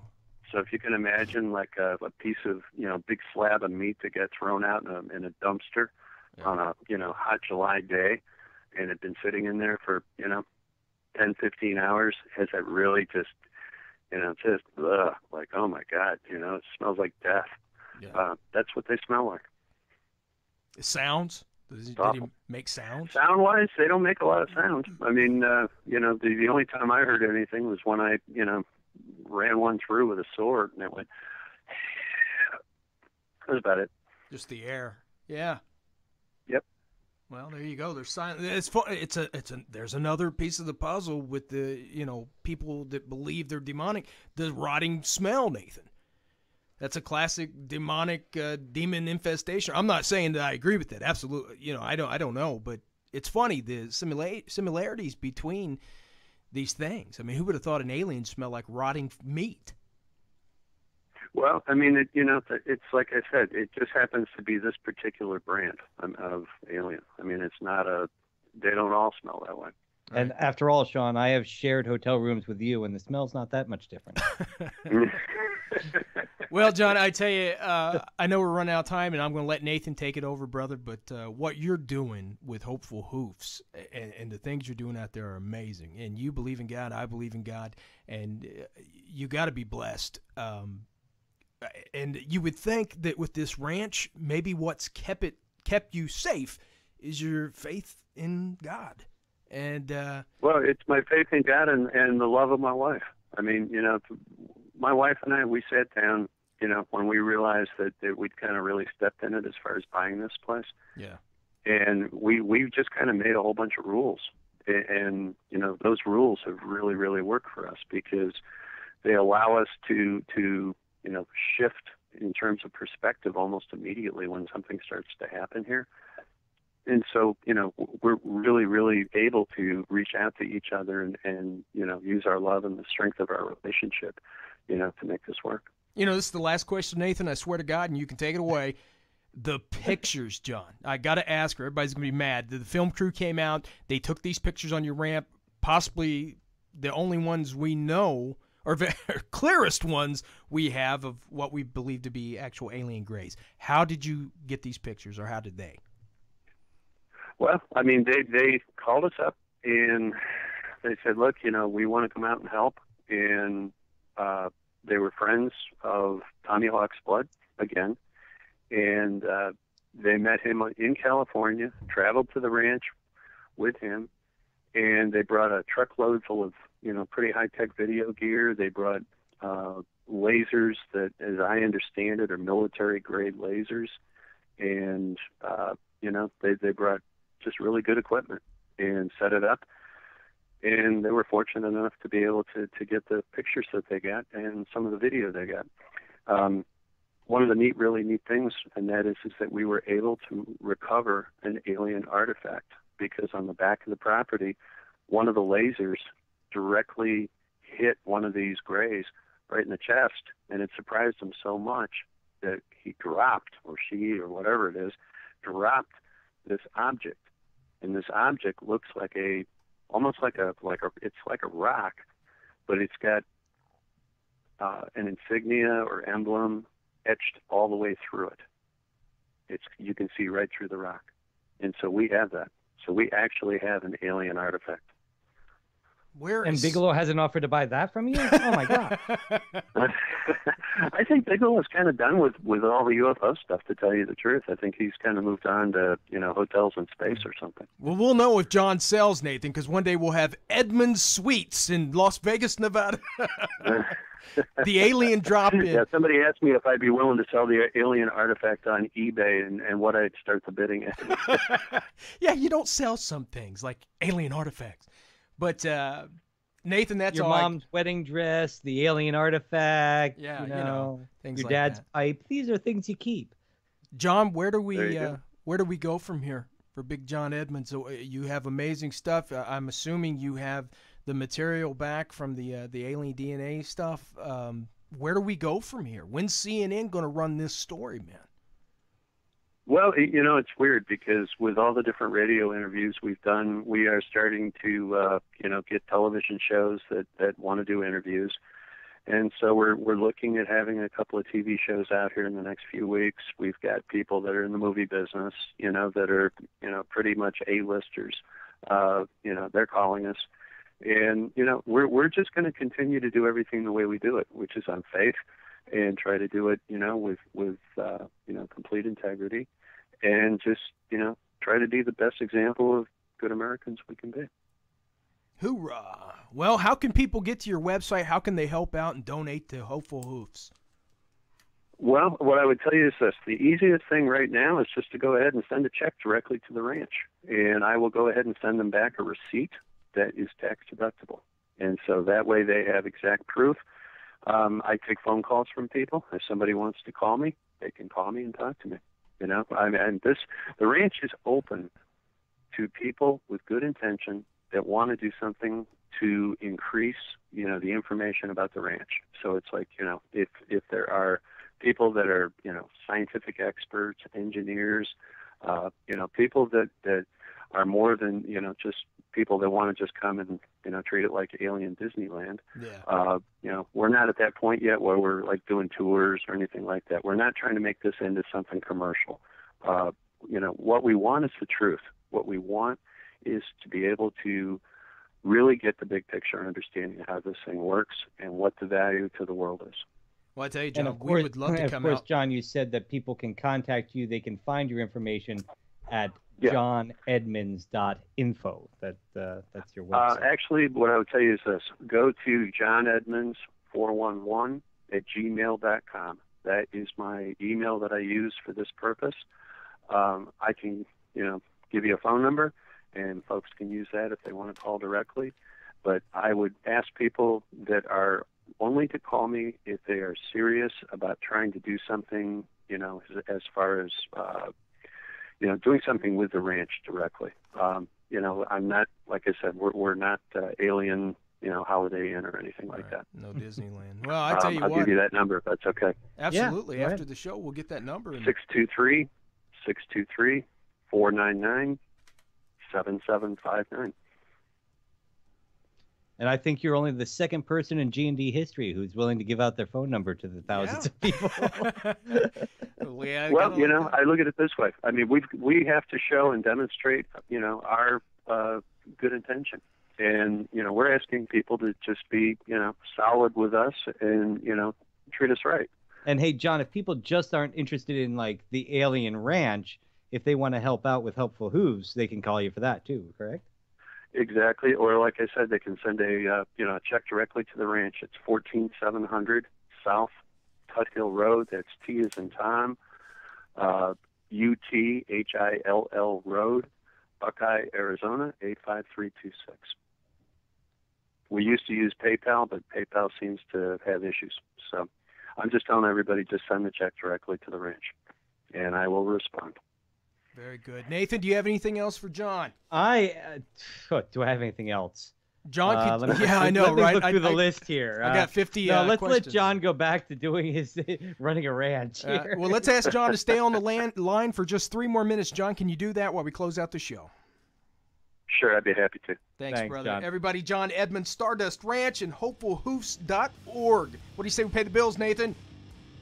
So if you can imagine like a piece of, big slab of meat that got thrown out in a dumpster on a, hot July day, and had been sitting in there for, 10, 15 hours, has that really just, like, oh my God, it smells like death. Yeah. That's what they smell like.
Sounds? Did he make sounds?
Sound-wise, they don't make a lot of sound. I mean, the only time I heard anything was when I, ran one through with a sword, and it went. That's about it.
Just the air. Yeah.
Yep.
Well, there you go. There's sign. There's another piece of the puzzle with the people that believe they're demonic. The rotting smell, Nathan. That's a classic demonic demon infestation. I'm not saying that I agree with that. Absolutely. I don't know, but it's funny the similarities between these things. I mean, who would have thought an alien smelled like rotting meat?
Well, I mean, it's like I said, it just happens to be this particular brand of alien. I mean, it's not they don't all smell that way.
And after all, Sean, I have shared hotel rooms with you, and the smell's not that much different.
Well, John, I tell you, I know we're running out of time, and I'm going to let Nathan take it over, brother. But what you're doing with Hopeful Hoofs and the things you're doing out there are amazing. And you believe in God, I believe in God, and you got to be blessed. And you would think that with this ranch, maybe what's kept you safe is your faith in God. And
well, it's my faith in God and the love of my wife. I mean, my wife and I, we sat down, when we realized that we'd kind of really stepped in it as far as buying this place.
Yeah.
And we just kind of made a whole bunch of rules. And those rules have really, really worked for us because they allow us to shift in terms of perspective almost immediately when something starts to happen here. And so, we're really, really able to reach out to each other and use our love and the strength of our relationship, to make this work.
This is the last question, Nathan, I swear to God, and you can take it away. The pictures, John. I got to ask her. Everybody's going to be mad. The film crew came out. They took these pictures on your ramp, possibly the only ones we know, or clearest ones we have of what we believe to be actual alien grays. How did you get these pictures, or how did they?
Well, I mean, they called us up, and they said, look, we want to come out and help. And they were friends of Tommy Hawk's Blood, again. And they met him in California, traveled to the ranch with him, and they brought a truckload full of, pretty high-tech video gear. They brought lasers that, as I understand it, are military-grade lasers. And, they brought just really good equipment and set it up. And they were fortunate enough to be able to get the pictures that they got and some of the video they got. One of the really neat things, and that is that we were able to recover an alien artifact because on the back of the property, one of the lasers directly hit one of these grays right in the chest, and it surprised him so much that he dropped, or she, or whatever it is, dropped this object. And this object looks like almost like a rock, but it's got an insignia or emblem etched all the way through it. You can see right through the rock. And so we have that. So we actually have an alien artifact.
And Bigelow hasn't offered to buy that from you? Oh my God.
I think Bigelow's kind of done with all the UFO stuff, to tell you the truth. I think he's kind of moved on to, hotels in space or something.
Well, we'll know if John sells, Nathan, because one day we'll have Edmonds Suites in Las Vegas, Nevada. The alien drop-in.
Yeah, somebody asked me if I'd be willing to sell the alien artifact on eBay and what I'd start the bidding at.
Yeah, you don't sell some things like alien artifacts. But, Nathan, that's
your
all.
Your mom's wedding dress, the alien artifact,
things
your
like
dad's
that.
pipe. These are things you keep.
John, where do we go from here for Big John Edmonds? So, you have amazing stuff. I'm assuming you have the material back from the alien DNA stuff. Where do we go from here? When's CNN going to run this story, man?
Well, it's weird because with all the different radio interviews we've done, we are starting to, get television shows that want to do interviews. And so we're looking at having a couple of TV shows out here in the next few weeks. We've got people that are in the movie business, that are, pretty much A-listers. They're calling us. And, we're just going to continue to do everything the way we do it, which is on faith, and try to do it, with complete integrity, and just, try to be the best example of good Americans we can be.
Hoorah! Well, how can people get to your website? How can they help out and donate to Hopeful Hoofs?
Well, what I would tell you is this. The easiest thing right now is just to go ahead and send a check directly to the ranch, and I will go ahead and send them back a receipt that is tax deductible. And so that way they have exact proof. I take phone calls from people. If somebody wants to call me, they can call me and talk to me. The ranch is open to people with good intention that want to do something to increase, the information about the ranch. So it's like, if there are people that are, scientific experts, engineers, people that are more than, just people that want to just come and, treat it like alien Disneyland.
Yeah.
We're not at that point yet where we're like doing tours or anything like that. We're not trying to make this into something commercial. What we want is the truth. What we want is to be able to really get the big picture understanding of how this thing works and what the value to the world is.
Well, I tell you, John,
course,
we would love to come out.
Of course, John, you said that people can contact you. They can find your information at johnedmonds.info. That's your website.
Actually, what I would tell you is this. Go to johnedmonds411@gmail.com. That is my email that I use for this purpose. I can, give you a phone number, and folks can use that if they want to call directly. But I would ask people that are only to call me if they are serious about trying to do something, as far as, doing something with the ranch directly. I'm not, like I said, we're not Alien, Holiday Inn or anything like that.
No Disneyland. Well, I tell you
I'll give you that number if that's okay.
Absolutely. Yeah, after the show, we'll get that number.
623-499-7759.
And I think you're only the second person in G&D history who's willing to give out their phone number to the thousands of people.
Well, I look at it this way. I mean, we have to show and demonstrate, our good intention. And, we're asking people to just be, solid with us and, treat us right.
And, hey, John, if people just aren't interested in, like, the Alien Ranch, if they want to help out with Helpful Hooves, they can call you for that, too, correct?
Exactly. Or, like I said, they can send a check directly to the ranch. It's 14700 South Tut Hill Road. That's T as in Tom, UTHILL Road, Buckeye, Arizona, 85326. We used to use PayPal, but PayPal seems to have issues. So I'm just telling everybody, just send the check directly to the ranch, and I will respond.
Very good. Nathan, do you have anything else for John?
Do I have anything else?
John, I know,
let me
right?
look through the list here.
I got 50
let's
questions.
let John go back to doing his running a ranch here.
Well, let's ask John to stay on the line for just 3 more minutes. John, can you do that while we close out the show?
Sure, I'd be happy to.
Thanks, brother.
John.
Everybody, John Edmonds, StarDust Ranch, and HopefulHoofs.org. What do you say we pay the bills, Nathan?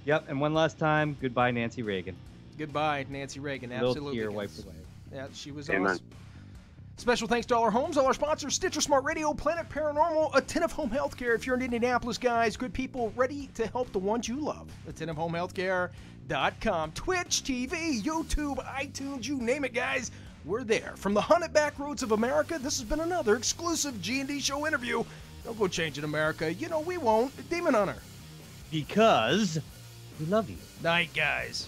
Yep, and one last time, goodbye, Nancy Reagan.
Goodbye, Nancy Reagan. Absolutely.
Little tear wiped away.
Yeah, she was
Amen.
awesome. Special thanks to all our homes, all our sponsors, Stitcher Smart Radio, Planet Paranormal, Attentive Home Healthcare. If you're in Indianapolis, guys, good people ready to help the ones you love. AttentiveHomeHealthcare.com, Twitch TV, YouTube, iTunes, you name it, guys. We're there. From the haunted back roads of America, this has been another exclusive G&D Show interview. Don't go changing America. We won't. Demon Hunter.
Because we love you.
Night, guys.